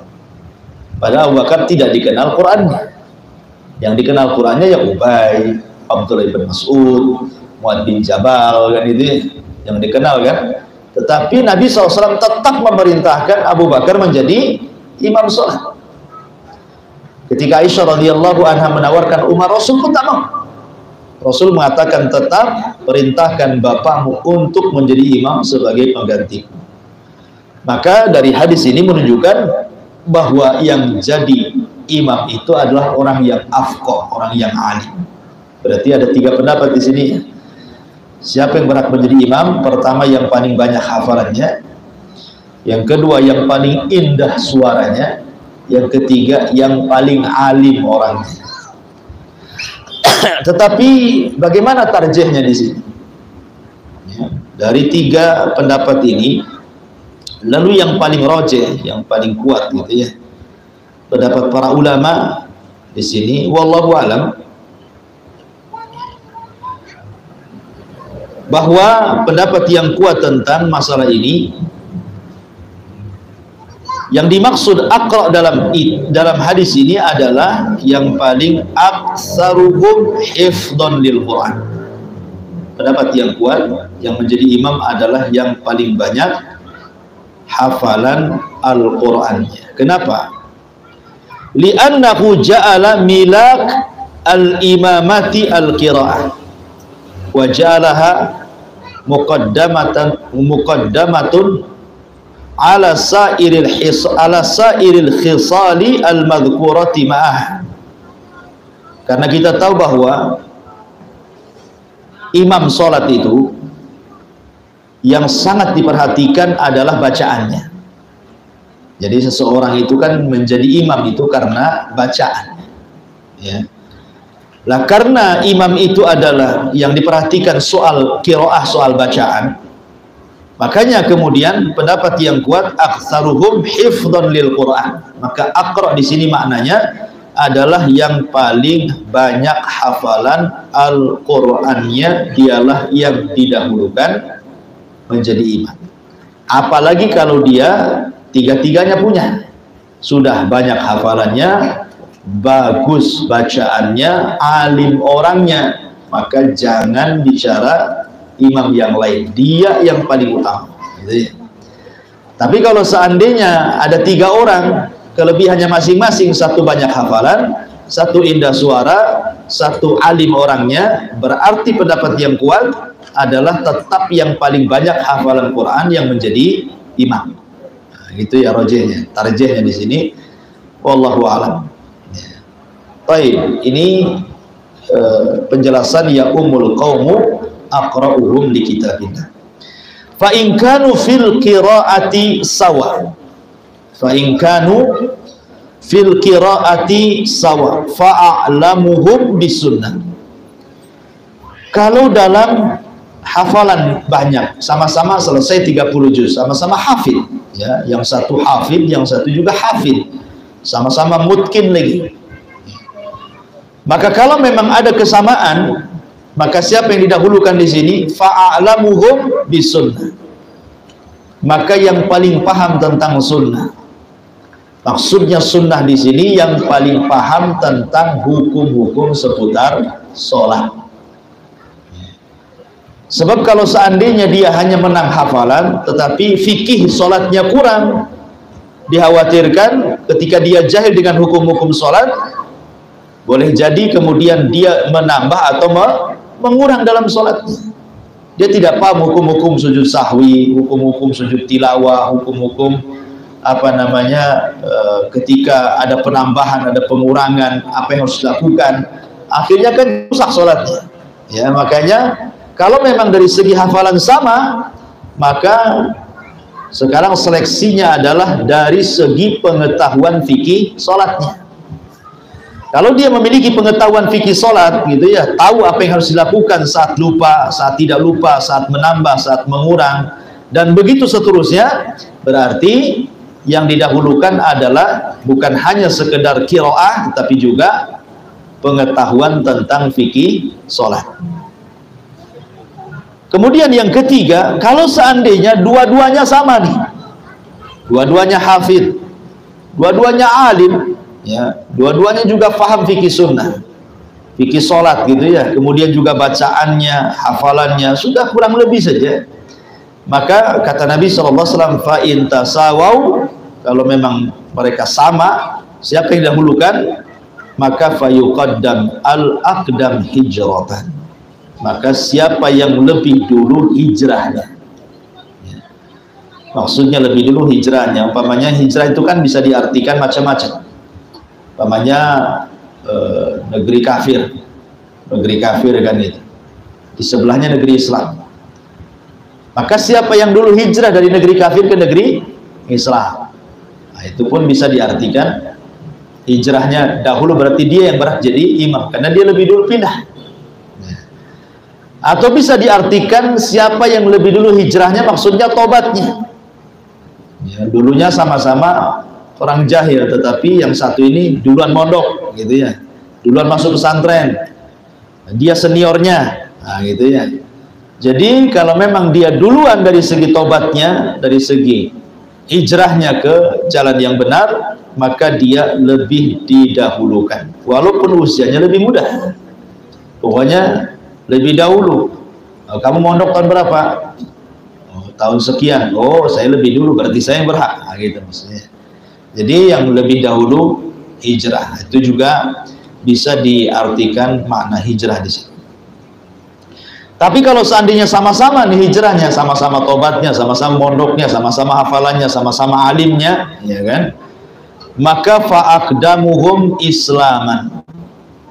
[SPEAKER 1] Padahal Abu Bakar tidak dikenal Qur'annya. Yang dikenal Qur'annya ya Ubay, Abdullah bin Mas'ud, Mu'adz bin Jabal, kan itu yang dikenal kan. Tetapi Nabi SAW tetap memerintahkan Abu Bakar menjadi imam sholat. Ketika Aisyah radhiyallahu anha menawarkan Umar, Rasul pun tak mau. Rasul mengatakan, tetap perintahkan bapakmu untuk menjadi imam sebagai pengganti. Maka dari hadis ini menunjukkan bahwa yang jadi imam itu adalah orang yang afqah, orang yang alim. Berarti ada tiga pendapat di sini. Siapa yang berhak menjadi imam? Pertama, yang paling banyak hafalannya. Yang kedua, yang paling indah suaranya. Yang ketiga, yang paling alim orangnya. Tetapi bagaimana tarjihnya di sini? Ya, dari tiga pendapat ini, lalu yang paling rajih, yang paling kuat gitu ya, pendapat para ulama di sini, wallahu alam, bahwa pendapat yang kuat tentang masalah ini, yang dimaksud aqra dalam hadis ini adalah yang paling aktsaruhum hifdhan lil Quran. Pendapat yang kuat, yang menjadi imam adalah yang paling banyak hafalan Al-Qur'annya. Kenapa? Li'annahu ja'ala milak al-imamati al-qira'ah wa ja'alaha muqaddamatun ala sa'iril khisali al-madhkurati ma'ah. Karena kita tahu bahwa imam sholat itu yang sangat diperhatikan adalah bacaannya. Jadi seseorang itu kan menjadi imam itu karena bacaan, ya. Lah karena imam itu adalah yang diperhatikan soal qiraah, soal bacaan, Makanya kemudian pendapat yang kuat aktsaruhum hifdzan lil Quran. Maka aqra di sini maknanya adalah yang paling banyak hafalan Al-Qur'annya, dialah yang didahulukan menjadi imam. Apalagi kalau dia tiga-tiganya punya, sudah banyak hafalannya, bagus bacaannya, alim orangnya, maka jangan bicara imam yang lain, dia yang paling utama gitu ya. Tapi kalau seandainya ada 3 orang, kelebihannya masing-masing, satu banyak hafalan, satu indah suara, satu alim orangnya, berarti pendapat yang kuat adalah tetap yang paling banyak hafalan Quran yang menjadi imam. Nah, gitu ya rojehnya, tarjehnya di sini. Wallahu a'lam. Baik, ini penjelasan ya umul qaumu aqra'uhum li kitabillah. Fa in kanu fil qiraati sawa. Fa in kanu fil qiraati sawa fa'alamuhum bisunnah. Kalau dalam hafalan banyak, sama-sama selesai 30 juz, sama-sama hafid ya, yang satu hafid, yang satu juga hafid, sama-sama mutkin lagi. Maka kalau memang ada kesamaan, maka siapa yang didahulukan di sini? Fa'alamuhum bisunnah. Maka yang paling paham tentang sunnah. Maksudnya sunnah di sini yang paling paham tentang hukum-hukum seputar sholat. Sebab kalau seandainya dia hanya menang hafalan, tetapi fikih sholatnya kurang, dikhawatirkan ketika dia jahil dengan hukum-hukum sholat, boleh jadi kemudian dia menambah atau mengurang dalam sholatnya. Dia tidak paham hukum-hukum sujud sahwi, hukum-hukum sujud tilawah, hukum-hukum ketika ada penambahan, ada pengurangan, apa yang harus dilakukan, akhirnya kan rusak sholatnya ya. Makanya kalau memang dari segi hafalan sama, maka sekarang seleksinya adalah dari segi pengetahuan fikih sholatnya. Kalau dia memiliki pengetahuan fikih sholat gitu ya, tahu apa yang harus dilakukan saat lupa, saat tidak lupa, saat menambah, saat mengurang, dan begitu seterusnya, berarti yang didahulukan adalah bukan hanya sekedar qiraah, tetapi juga pengetahuan tentang fikih sholat. Kemudian yang ketiga, kalau seandainya dua-duanya sama nih, dua-duanya hafid, dua-duanya alim, ya, dua-duanya juga paham fikih sunnah, fikih sholat gitu ya, kemudian juga bacaannya, hafalannya sudah kurang lebih saja, maka kata Nabi SAW, fa in tasawau, kalau memang mereka sama, siapa yang dahulukan? Maka fayuqaddam al-aqdam hijratan. Maka siapa yang lebih dulu hijrahnya, ya. Maksudnya lebih dulu hijrahnya, umpamanya hijrah itu kan bisa diartikan macam-macam. Umpamanya negeri kafir kan itu, di sebelahnya negeri Islam. Maka siapa yang dulu hijrah dari negeri kafir ke negeri Islam, nah, itu pun bisa diartikan hijrahnya dahulu, berarti dia yang berhak jadi imam karena dia lebih dulu pindah. Atau bisa diartikan siapa yang lebih dulu hijrahnya, maksudnya tobatnya ya, dulunya sama-sama orang jahil, tetapi yang satu ini duluan mondok gitu ya, duluan masuk pesantren, dia seniornya, nah gitu ya. Jadi kalau memang dia duluan dari segi tobatnya, dari segi hijrahnya ke jalan yang benar, maka dia lebih didahulukan walaupun usianya lebih muda. Pokoknya lebih dahulu. Kamu mondok tahun berapa? Oh, tahun sekian. Oh, saya lebih dulu, berarti saya yang berhak. Nah, gitu maksudnya. Jadi yang lebih dahulu hijrah, itu juga bisa diartikan makna hijrah di sini. Tapi kalau seandainya sama-sama nih hijrahnya, sama-sama tobatnya, sama-sama mondoknya, sama-sama hafalannya, sama-sama alimnya, ya kan? Maka fa'aqdamuhum islaman.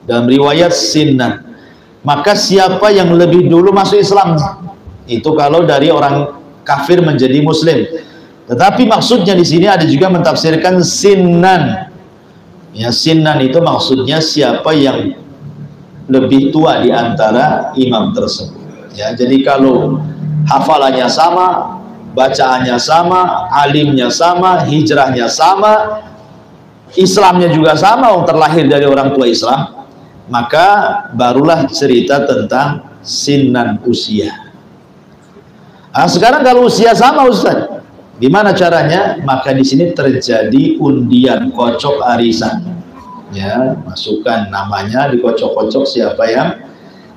[SPEAKER 1] Dalam riwayat sinnan. Maka siapa yang lebih dulu masuk Islam, itu kalau dari orang kafir menjadi muslim. Tetapi maksudnya di sini ada juga mentafsirkan sinnan. Ya, sinnan itu maksudnya siapa yang lebih tua di antara imam tersebut. Ya, jadi kalau hafalannya sama, bacaannya sama, alimnya sama, hijrahnya sama, Islamnya juga sama, terlahir dari orang tua Islam, maka barulah cerita tentang sinan usia. Nah, sekarang kalau usia sama Ustaz, gimana caranya? Maka di sini terjadi undian kocok arisan. Ya, masukkan namanya, dikocok-kocok siapa yang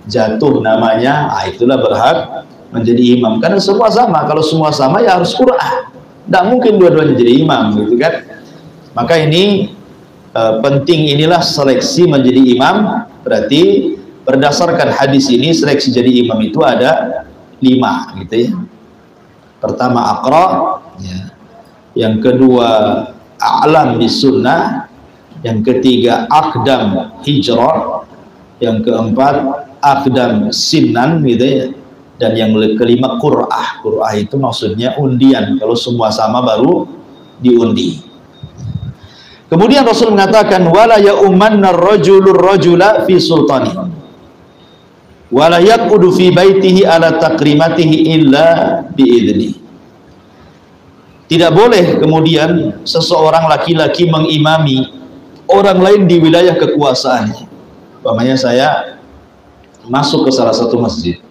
[SPEAKER 1] jatuh namanya, itulah berhak menjadi imam. Karena semua sama. Kalau semua sama ya harus Qur'an. Tidak mungkin dua-duanya jadi imam, gitu kan? Maka ini penting, inilah seleksi menjadi imam. Berarti berdasarkan hadis ini seleksi jadi imam itu ada 5 gitu ya. Pertama aqra, ya. Yang kedua a'lam bis sunnah, yang ketiga aqdam hijrah, yang keempat aqdam sinan gitu ya, dan yang kelima qur'ah. Qur'ah itu maksudnya undian, kalau semua sama baru diundi. Kemudian Rasul mengatakan wala ya'umanna ar-rajulur rajula fi sultani wala yaqudu fi baitihi ala takrimatihi illa biidni. Tidak boleh kemudian seseorang laki-laki mengimami orang lain di wilayah kekuasaannya. Umpamanya saya masuk ke salah satu masjid,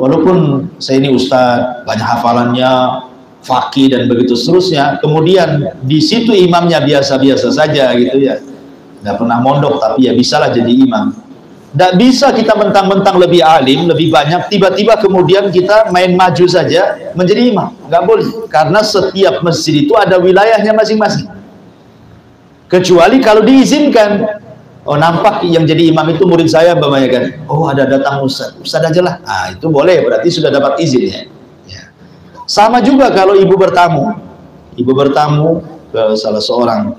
[SPEAKER 1] walaupun saya ini ustadz, banyak hafalannya, faqih dan begitu seterusnya, kemudian di situ imamnya biasa-biasa saja gitu ya, nggak pernah mondok, tapi ya bisalah jadi imam. Tidak bisa kita mentang-mentang lebih alim, lebih banyak, tiba-tiba kemudian kita main maju saja menjadi imam. Nggak boleh, karena setiap masjid itu ada wilayahnya masing-masing. Kecuali kalau diizinkan. Oh, nampak yang jadi imam itu murid saya, umpamanya kan, oh ada datang ustadz aja lah, itu boleh, berarti sudah dapat izin ya. Sama juga kalau ibu bertamu ke salah seorang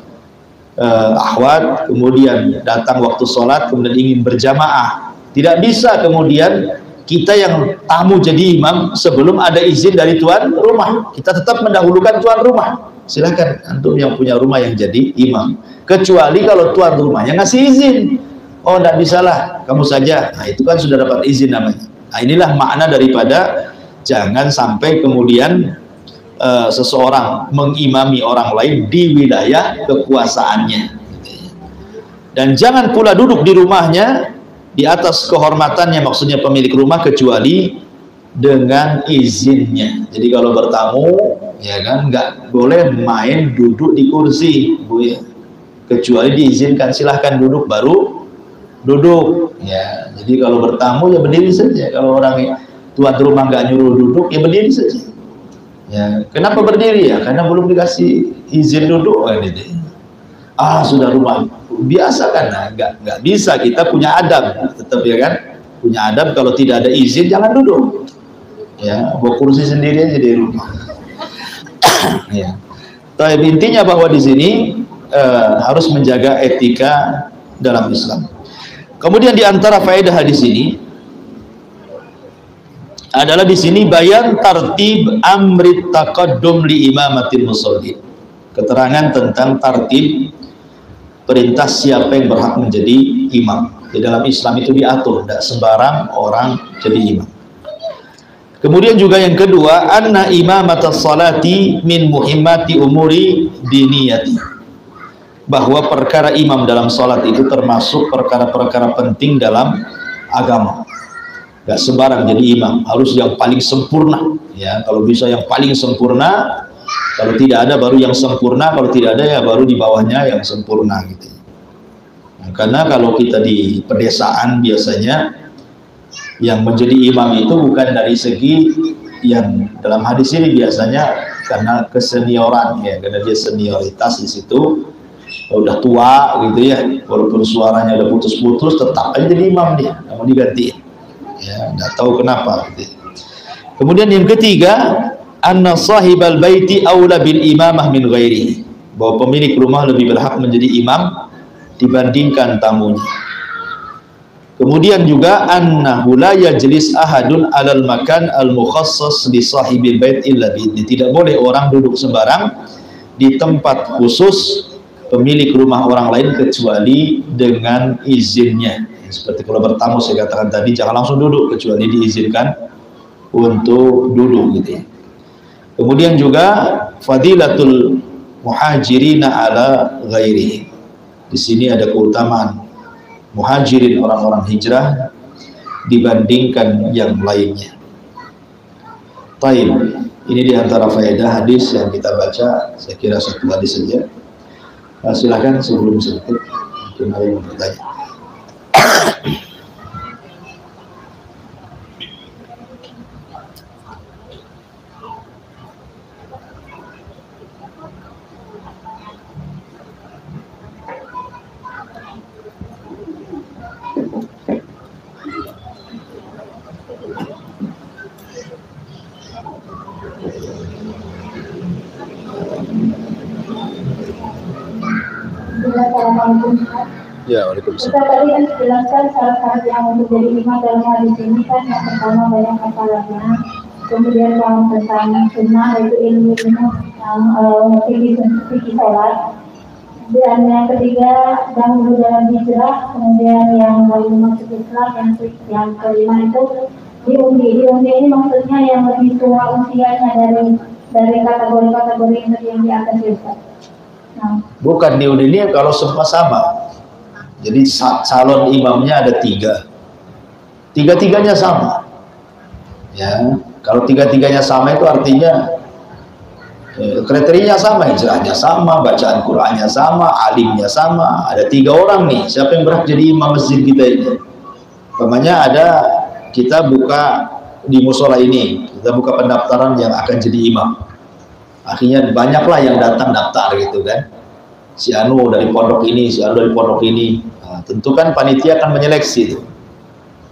[SPEAKER 1] akhwat, kemudian datang waktu sholat, kemudian ingin berjamaah, tidak bisa kemudian kita yang tamu jadi imam sebelum ada izin dari tuan rumah. Kita tetap mendahulukan tuan rumah. Silakan antum yang punya rumah yang jadi imam, kecuali kalau tuan rumahnya ngasih izin. Oh, tidak bisalah, kamu saja. Nah, itu kan sudah dapat izin namanya. Nah, inilah makna daripada jangan sampai kemudian seseorang mengimami orang lain di wilayah kekuasaannya. Dan jangan pula duduk di rumahnya di atas kehormatannya, maksudnya pemilik rumah, kecuali dengan izinnya. Jadi kalau bertamu, ya kan, nggak boleh main duduk di kursi, Bu ya. Kecuali diizinkan, silahkan duduk, baru duduk. Ya, jadi kalau bertamu ya berdiri saja. Kalau orang tuan rumah nggak nyuruh duduk, ya berdiri saja. Ya, kenapa berdiri ya? Karena belum dikasih izin duduk kan itu. Sudah rumah biasa kan, nah, nggak bisa, kita punya adab, tetap ya kan, punya adab. Kalau tidak ada izin jangan duduk. Ya, bawa kursi sendiri aja di rumah. Ya. Tapi intinya bahwa di sini harus menjaga etika dalam Islam. Kemudian di antara faedah hadis ini adalah di sini bayan tartib amrit taqaddum li imamatil musallin. Keterangan tentang tartib perintah siapa yang berhak menjadi imam. Di dalam Islam itu diatur, tidak sembarang orang jadi imam. Kemudian juga yang kedua, anna imamatas salati min muhimmati umuri diniyati. Bahwa perkara imam dalam salat itu termasuk perkara-perkara penting dalam agama. Gak sembarang jadi imam, harus yang paling sempurna ya. Kalau bisa yang paling sempurna, kalau tidak ada baru yang sempurna, kalau tidak ada ya baru di bawahnya yang sempurna gitu. Nah, karena kalau kita di pedesaan biasanya yang menjadi imam itu bukan dari segi yang dalam hadis ini, biasanya karena kesenioran ya, karena dia senioritas di situ, udah tua gitu ya, walaupun suaranya udah putus-putus tetap aja jadi imam dia, nggak mau diganti. Ya, nggak tahu kenapa. Kemudian yang ketiga, anna sahibal baiti aula bil imamah min ghairi, bahwa pemilik rumah lebih berhak menjadi imam dibandingkan tamunya. Kemudian juga annahu la yajlis ahadun alal makan al mukhassas li sahibil bait illa bi, tidak boleh orang duduk sembarang di tempat khusus pemilik rumah orang lain kecuali dengan izinnya. Seperti kalau bertamu saya katakan tadi, jangan langsung duduk kecuali diizinkan untuk duduk gitu ya. Kemudian juga fadilatul muhajirina ala ghairi. Di sini ada keutamaan muhajirin, orang-orang hijrah, dibandingkan yang lainnya. Taib. Ini diantara faedah hadis yang kita baca. Saya kira satu hadis saja. Silakan sebelum sedikit mungkin ada yang bertanya.
[SPEAKER 2] Assalamualaikum.
[SPEAKER 1] Ya, waalaikumsalam.
[SPEAKER 2] Kita tadi kan jelaskan syarat-syarat yang untuk jadi imam dalam hadis ini kan yang pertama banyak hafalannya, kemudian yang tentang sunnah yaitu ilmu yang fikih sholat, dan yang ketiga dahulu dalam hijrah, kemudian yang baru masuk Islam, yang kelima itu diundi. Diundi ini maksudnya yang lebih tua usianya dari kategori-kategori yang di atas itu.
[SPEAKER 1] Bukan diundi ini kalau semua sama. Jadi calon imamnya ada 3. Tiga-tiganya sama. Ya, kalau tiga-tiganya sama itu artinya kriterianya sama, hijrahnya sama, bacaan Qur'annya sama, alimnya sama. Ada 3 orang nih. Siapa yang berhak jadi imam masjid kita ini? Namanya ada, kita buka di musola ini, kita buka pendaftaran yang akan jadi imam. Akhirnya banyaklah yang datang daftar gitu kan. Si Anu dari pondok ini, si Anu dari pondok ini. Nah, tentu kan panitia akan menyeleksi itu.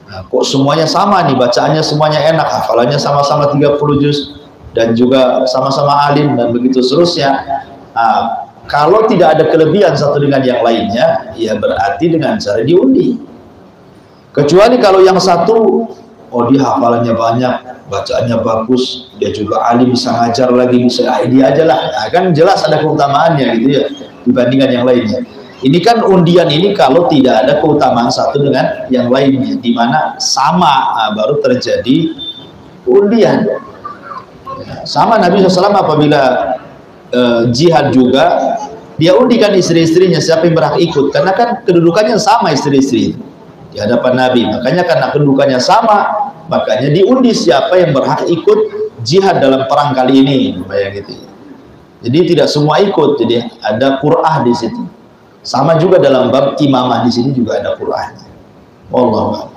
[SPEAKER 1] Nah, kok semuanya sama nih, bacaannya semuanya enak, hafalannya sama-sama 30 juz dan juga sama-sama alim dan begitu seterusnya. Nah, kalau tidak ada kelebihan satu dengan yang lainnya, ya berarti dengan cara diundi. Kecuali kalau yang satu, oh dia hafalannya banyak, bacaannya bagus, dia juga alim, bisa ngajar lagi, bisa dia aja lah. Nah, kan jelas ada keutamaannya gitu ya dibandingkan yang lainnya. Ini kan undian ini kalau tidak ada keutamaan satu dengan yang lainnya, di mana sama, baru terjadi undian. Sama Nabi SAW apabila jihad juga, dia undikan istri-istrinya siapa yang berhak ikut, karena kan kedudukannya sama istri-istri di hadapan Nabi. Makanya karena kedudukannya sama, makanya diundi siapa yang berhak ikut jihad dalam perang kali ini, kayak gitu. Jadi tidak semua ikut, jadi ada qur'ah di situ. Sama juga dalam bab imamah, di sini juga ada qur'ahnya. Wallahu a'lam.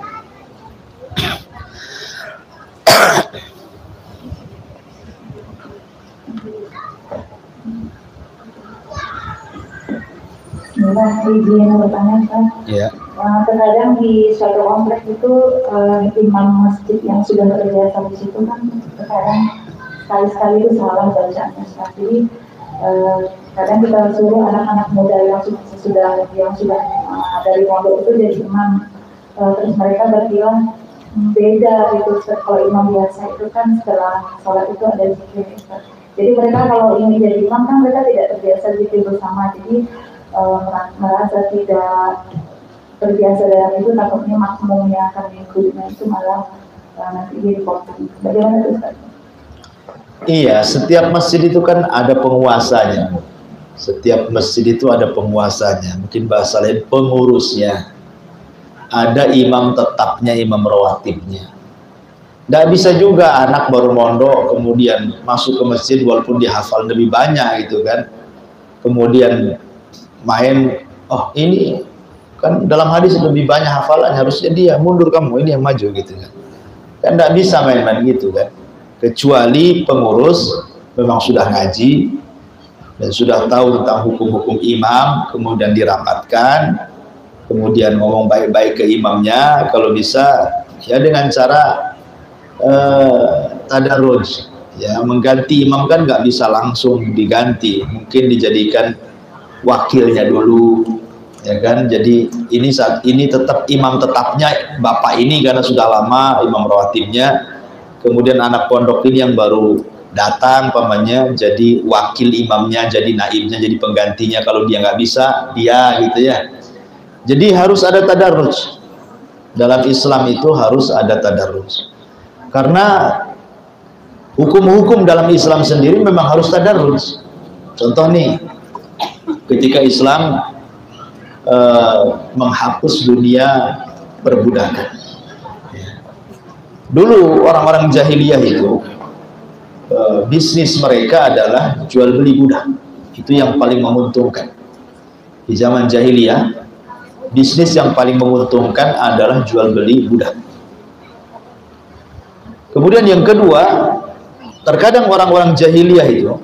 [SPEAKER 2] Izin bertanya kan?
[SPEAKER 1] Ya.
[SPEAKER 2] Terkadang di suatu kompleks itu imam masjid yang sudah berjasa di situ kan terkadang sekali-sekali itu salah bacaannya. Jadi kadang kita suruh anak-anak muda yang sudah dari pondok itu jadi imam, terus mereka berbilang beda itu. Kalau imam biasa itu kan setelah sholat itu ada zikir. Jadi mereka kalau ingin jadi imam kan mereka tidak terbiasa zikir bersama, jadi merasa tidak terbiasa dalam itu, takutnya makmumnya akan mengikutinya itu malah nanti dia dipotong. Bagaimana itu Ustaz?
[SPEAKER 1] Iya, setiap masjid itu kan ada penguasanya. Setiap masjid itu ada penguasanya. Mungkin bahasa lain pengurusnya. Ada imam tetapnya, imam rawatibnya. Nggak bisa juga anak baru mondok kemudian masuk ke masjid walaupun dia hafal lebih banyak gitu kan. Kemudian main, oh ini kan dalam hadis lebih banyak hafalan, harusnya dia mundur, kamu ini yang maju gitu kan. Kan nggak bisa main-main gitu kan. Kecuali pengurus memang sudah ngaji dan sudah tahu tentang hukum-hukum imam, kemudian dirapatkan, kemudian ngomong baik-baik ke imamnya, kalau bisa ya dengan cara tadarruj, ya mengganti imam kan nggak bisa langsung diganti, mungkin dijadikan wakilnya dulu, ya kan. Jadi ini saat ini tetap imam tetapnya bapak ini karena sudah lama imam rawatibnya, kemudian anak pondok ini yang baru datang pamannya jadi wakil imamnya, jadi naibnya, jadi penggantinya kalau dia nggak bisa dia gitu ya. Jadi harus ada tadarruj dalam Islam, itu harus ada tadarruj karena Hukum-hukum dalam Islam sendiri memang harus tadarruj. Contoh nih, ketika Islam menghapus dunia perbudakan. Dulu orang-orang jahiliyah itu bisnis mereka adalah jual beli budak. Itu yang paling menguntungkan. Di zaman jahiliyah, bisnis yang paling menguntungkan adalah jual beli budak. Kemudian yang kedua, terkadang orang-orang jahiliyah itu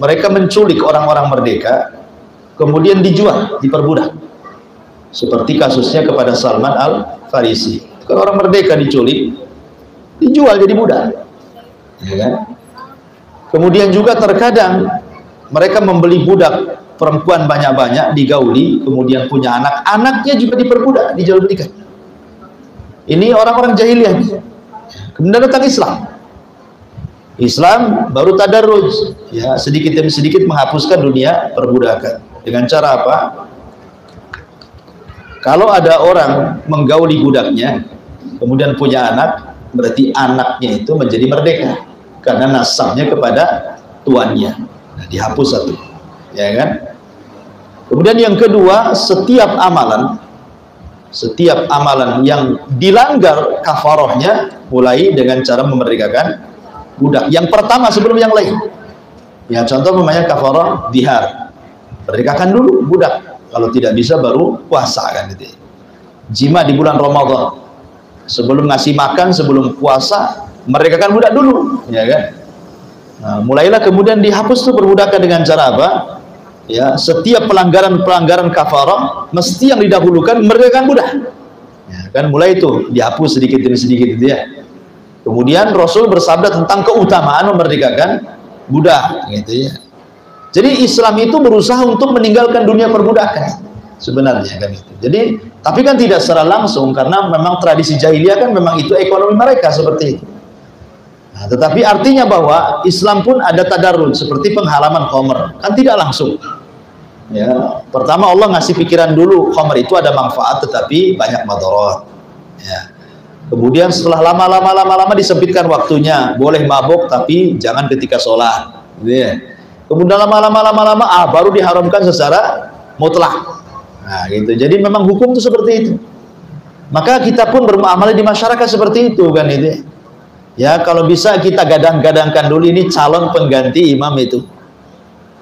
[SPEAKER 1] mereka menculik orang-orang merdeka, kemudian dijual, diperbudak. Seperti kasusnya kepada Salman Al-Farisi. Kalau orang merdeka diculik, dijual jadi budak. Ya kan? Kemudian juga terkadang mereka membeli budak perempuan banyak-banyak, digauli, kemudian punya anak, anaknya juga diperbudak, dijual belikan. Ini orang-orang jahiliyah. Kemudian datang Islam. Islam baru tadarruj, ya, sedikit demi sedikit menghapuskan dunia perbudakan. Dengan cara apa? Kalau ada orang menggauli budaknya, kemudian punya anak, berarti anaknya itu menjadi merdeka karena nasabnya kepada tuannya. Nah, dihapus satu, ya kan? Kemudian yang kedua, setiap amalan yang dilanggar kafarohnya mulai dengan cara memerdekakan budak. Yang pertama sebelum yang lain. Ya, contoh namanya kafarah dihar. Merdekakan dulu budak. Kalau tidak bisa baru puasa kan gitu. Jima di bulan Ramadan. Sebelum ngasih makan, sebelum puasa, merdekakan budak dulu, ya kan? Nah, mulailah kemudian dihapus tuh perbudakan dengan cara apa? Ya, setiap pelanggaran kafarah mesti yang didahulukan merdekakan budak. Ya, kan mulai itu dihapus sedikit demi sedikit gitu ya. Kemudian Rasul bersabda tentang keutamaan memerdekakan budak, gitu ya. Jadi Islam itu berusaha untuk meninggalkan dunia perbudakan sebenarnya kan itu. Jadi tapi kan tidak secara langsung karena memang tradisi jahiliyah kan memang itu ekonomi mereka seperti itu. Nah, tetapi artinya bahwa Islam pun ada tadarruj seperti penghalaman khamr, kan tidak langsung. Ya, pertama Allah ngasih pikiran dulu khamr itu ada manfaat tetapi banyak madarat. Ya. Kemudian setelah lama-lama disempitkan waktunya, boleh mabuk tapi jangan ketika sholat. Gitu ya. Kemudian lama-lama baru diharamkan secara mutlak. Nah, gitu. Jadi memang hukum itu seperti itu. Maka kita pun beramal di masyarakat seperti itu kan itu. Ya, kalau bisa kita gadang-gadangkan dulu ini calon pengganti imam itu.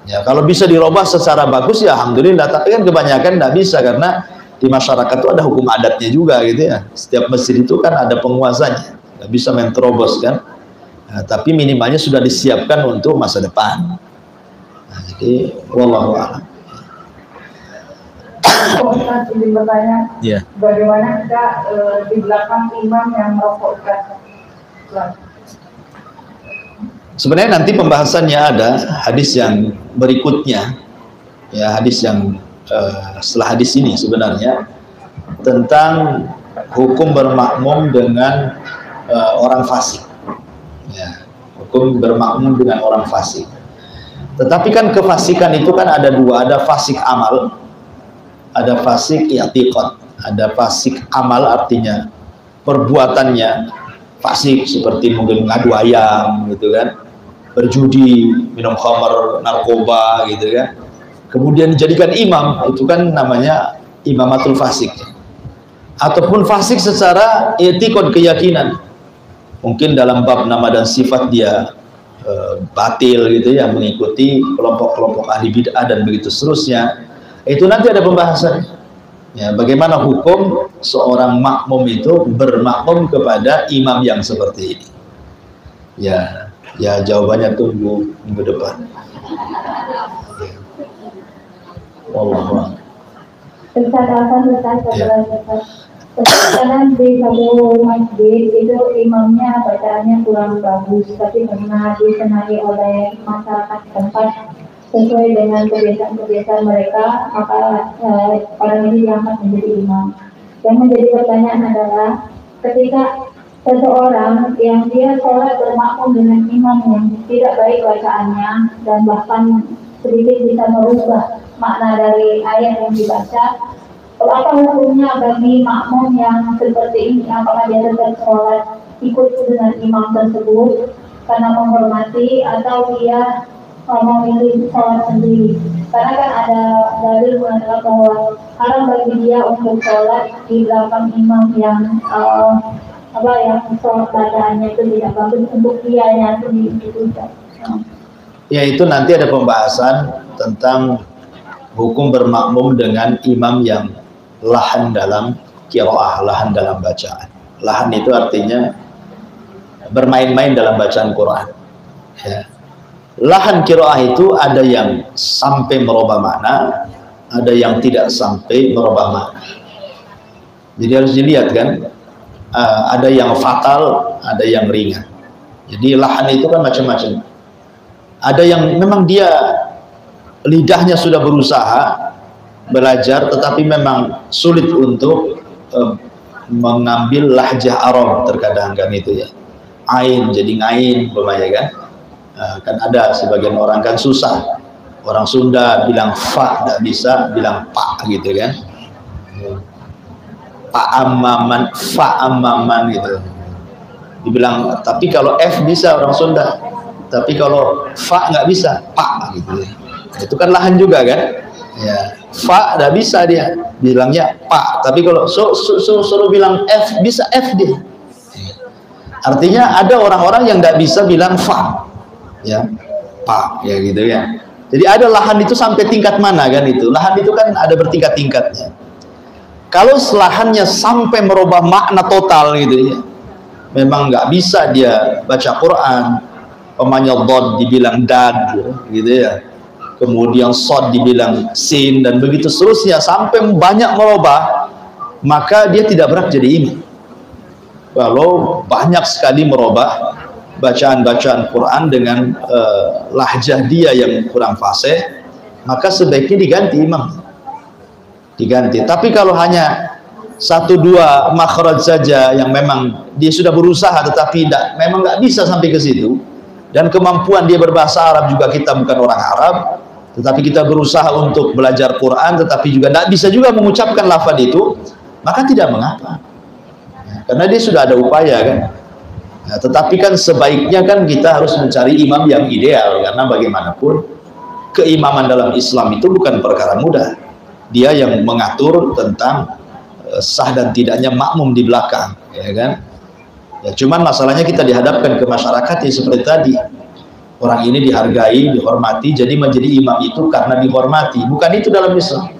[SPEAKER 1] Ya, kalau bisa dirubah secara bagus ya alhamdulillah, tapi kan kebanyakan tidak bisa karena di masyarakat itu ada hukum adatnya juga gitu ya. Setiap masjid itu kan ada penguasanya. Nggak bisa main terobos kan. Nah, tapi minimalnya sudah disiapkan untuk masa depan. Nah, jadi wallahu a'lam.
[SPEAKER 2] Ustaz ingin bertanya, bagaimana kita di belakang imam yang merokokkan?
[SPEAKER 1] Sebenarnya nanti pembahasannya ada hadis yang berikutnya, ya hadis yang setelah hadis ini sebenarnya tentang hukum bermakmum dengan orang fasik. Ya, hukum bermakmum dengan orang fasik. Tetapi kan kefasikan itu kan ada dua, ada fasik amal, ada fasik i'tiqad. Ada fasik amal artinya perbuatannya fasik seperti mungkin mengadu ayam gitu kan, berjudi, minum khamar, narkoba gitu kan. Kemudian dijadikan imam, itu kan namanya imamatul fasik. Ataupun fasik secara i'tiqad, keyakinan. Mungkin dalam bab nama dan sifat dia batil gitu ya, mengikuti kelompok-kelompok ahli bid'ah dan begitu seterusnya. Itu nanti ada pembahasan. Ya, bagaimana hukum seorang makmum itu bermakmum kepada imam yang seperti ini. Ya, jawabannya tunggu minggu depan. Wallahu a'lam.
[SPEAKER 2] Kadang di satu masjid itu imamnya bacaannya kurang bagus, tapi karena disenangi oleh masyarakat tempat sesuai dengan kebiasaan mereka, maka orang ini diangkat menjadi imam. Yang menjadi pertanyaan adalah ketika seseorang yang dia sholat bermakmum dengan imam yang tidak baik bacaannya dan bahkan sedikit bisa merubah makna dari ayat yang dibaca, apa hukumnya bagi makmum yang seperti ini? Apakah dia tetap sholat ikut dengan imam tersebut karena menghormati atau dia memilih sholat sendiri. Karena kan ada dalil mengatakan bahwa haram bagi dia untuk sholat di belakang imam yang yang sholat bacaannya itu tidak bagus untuk dia yang sendiri itu.
[SPEAKER 1] Ya, itu nanti ada pembahasan tentang hukum bermakmum dengan imam yang lahan dalam qiraah, lahan dalam bacaan. Lahan itu artinya bermain-main dalam bacaan Quran. Ya. Lahan qiraah itu ada yang sampai merubah makna, ada yang tidak sampai merubah makna. Jadi harus dilihat kan, ada yang fatal, ada yang ringan. Jadi lahan itu kan macam-macam. Ada yang memang dia lidahnya sudah berusaha belajar, tetapi memang sulit untuk mengambil lahjah Arab terkadang kan itu ya. Ain jadi ngain, umpamanya kan. Kan ada sebagian orang kan susah, orang Sunda bilang fa tidak bisa, bilang pak gitu kan, pak amaman, fa amaman gitu dibilang. Tapi kalau f bisa orang Sunda, tapi kalau fa nggak bisa, pak gitu. Itu kan lahan juga kan ya. Fa tidak bisa, dia bilangnya pak, tapi kalau suruh bilang f, bisa f dia. Artinya ada orang-orang yang tidak bisa bilang fa ya, pak ya gitu ya. Jadi ada lahan itu sampai tingkat mana kan itu. Lahan itu kan ada bertingkat-tingkatnya. Kalau lahannya sampai merubah makna total gitu ya, memang nggak bisa dia baca Quran. Pemanya dod dibilang dad gitu ya, kemudian sod dibilang sin, dan begitu seterusnya sampai banyak merubah, maka dia tidak berhak jadi imam. Kalau banyak sekali merubah bacaan-bacaan Quran dengan lahjah dia yang kurang fasih, maka sebaiknya diganti imam, diganti. Tapi kalau hanya satu dua makhraj saja yang memang dia sudah berusaha tetapi memang nggak bisa sampai ke situ, dan kemampuan dia berbahasa Arab juga, kita bukan orang Arab, tetapi kita berusaha untuk belajar Quran tetapi juga tidak bisa juga mengucapkan lafaz itu, maka tidak mengapa ya, karena dia sudah ada upaya kan. Nah, tetapi kan sebaiknya kan kita harus mencari imam yang ideal, karena bagaimanapun keimaman dalam Islam itu bukan perkara mudah. Dia yang mengatur tentang sah dan tidaknya makmum di belakang, ya kan? Ya, cuman masalahnya kita dihadapkan ke masyarakat yang seperti tadi. Orang ini dihargai, dihormati, jadi menjadi imam itu karena dihormati. Bukan itu dalam Islam.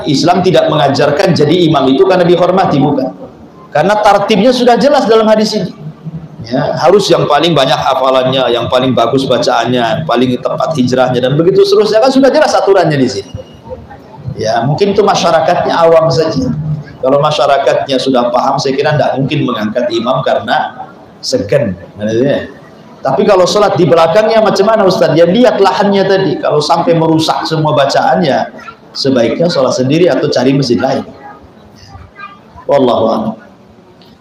[SPEAKER 1] Islam tidak mengajarkan jadi imam itu karena dihormati, bukan. Karena tartibnya sudah jelas dalam hadis ini ya, harus yang paling banyak hafalannya, yang paling bagus bacaannya, paling tepat hijrahnya, dan begitu seterusnya, kan sudah jelas aturannya di sini ya. Mungkin itu masyarakatnya awam saja. Kalau masyarakatnya sudah paham, saya kira tidak mungkin mengangkat imam karena segan ya. Tapi kalau sholat di belakangnya macam mana Ustaz? Ya lihat lahannya tadi, kalau sampai merusak semua bacaannya, sebaiknya sholat sendiri atau cari masjid lain. Wallahu a'lam.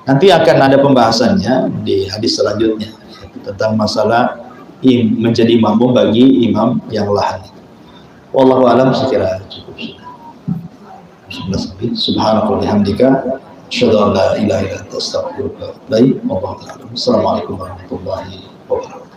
[SPEAKER 1] Nanti akan ada pembahasannya di hadis selanjutnya tentang masalah menjadi makmum bagi imam yang lahan. Wallahu a'lam, sekira cukup. Subhanallah bihamdika, asyhadu an la ilaha illa anta, astaghfiruka wa atubu ilaik. Assalamualaikum warahmatullahi wabarakatuh.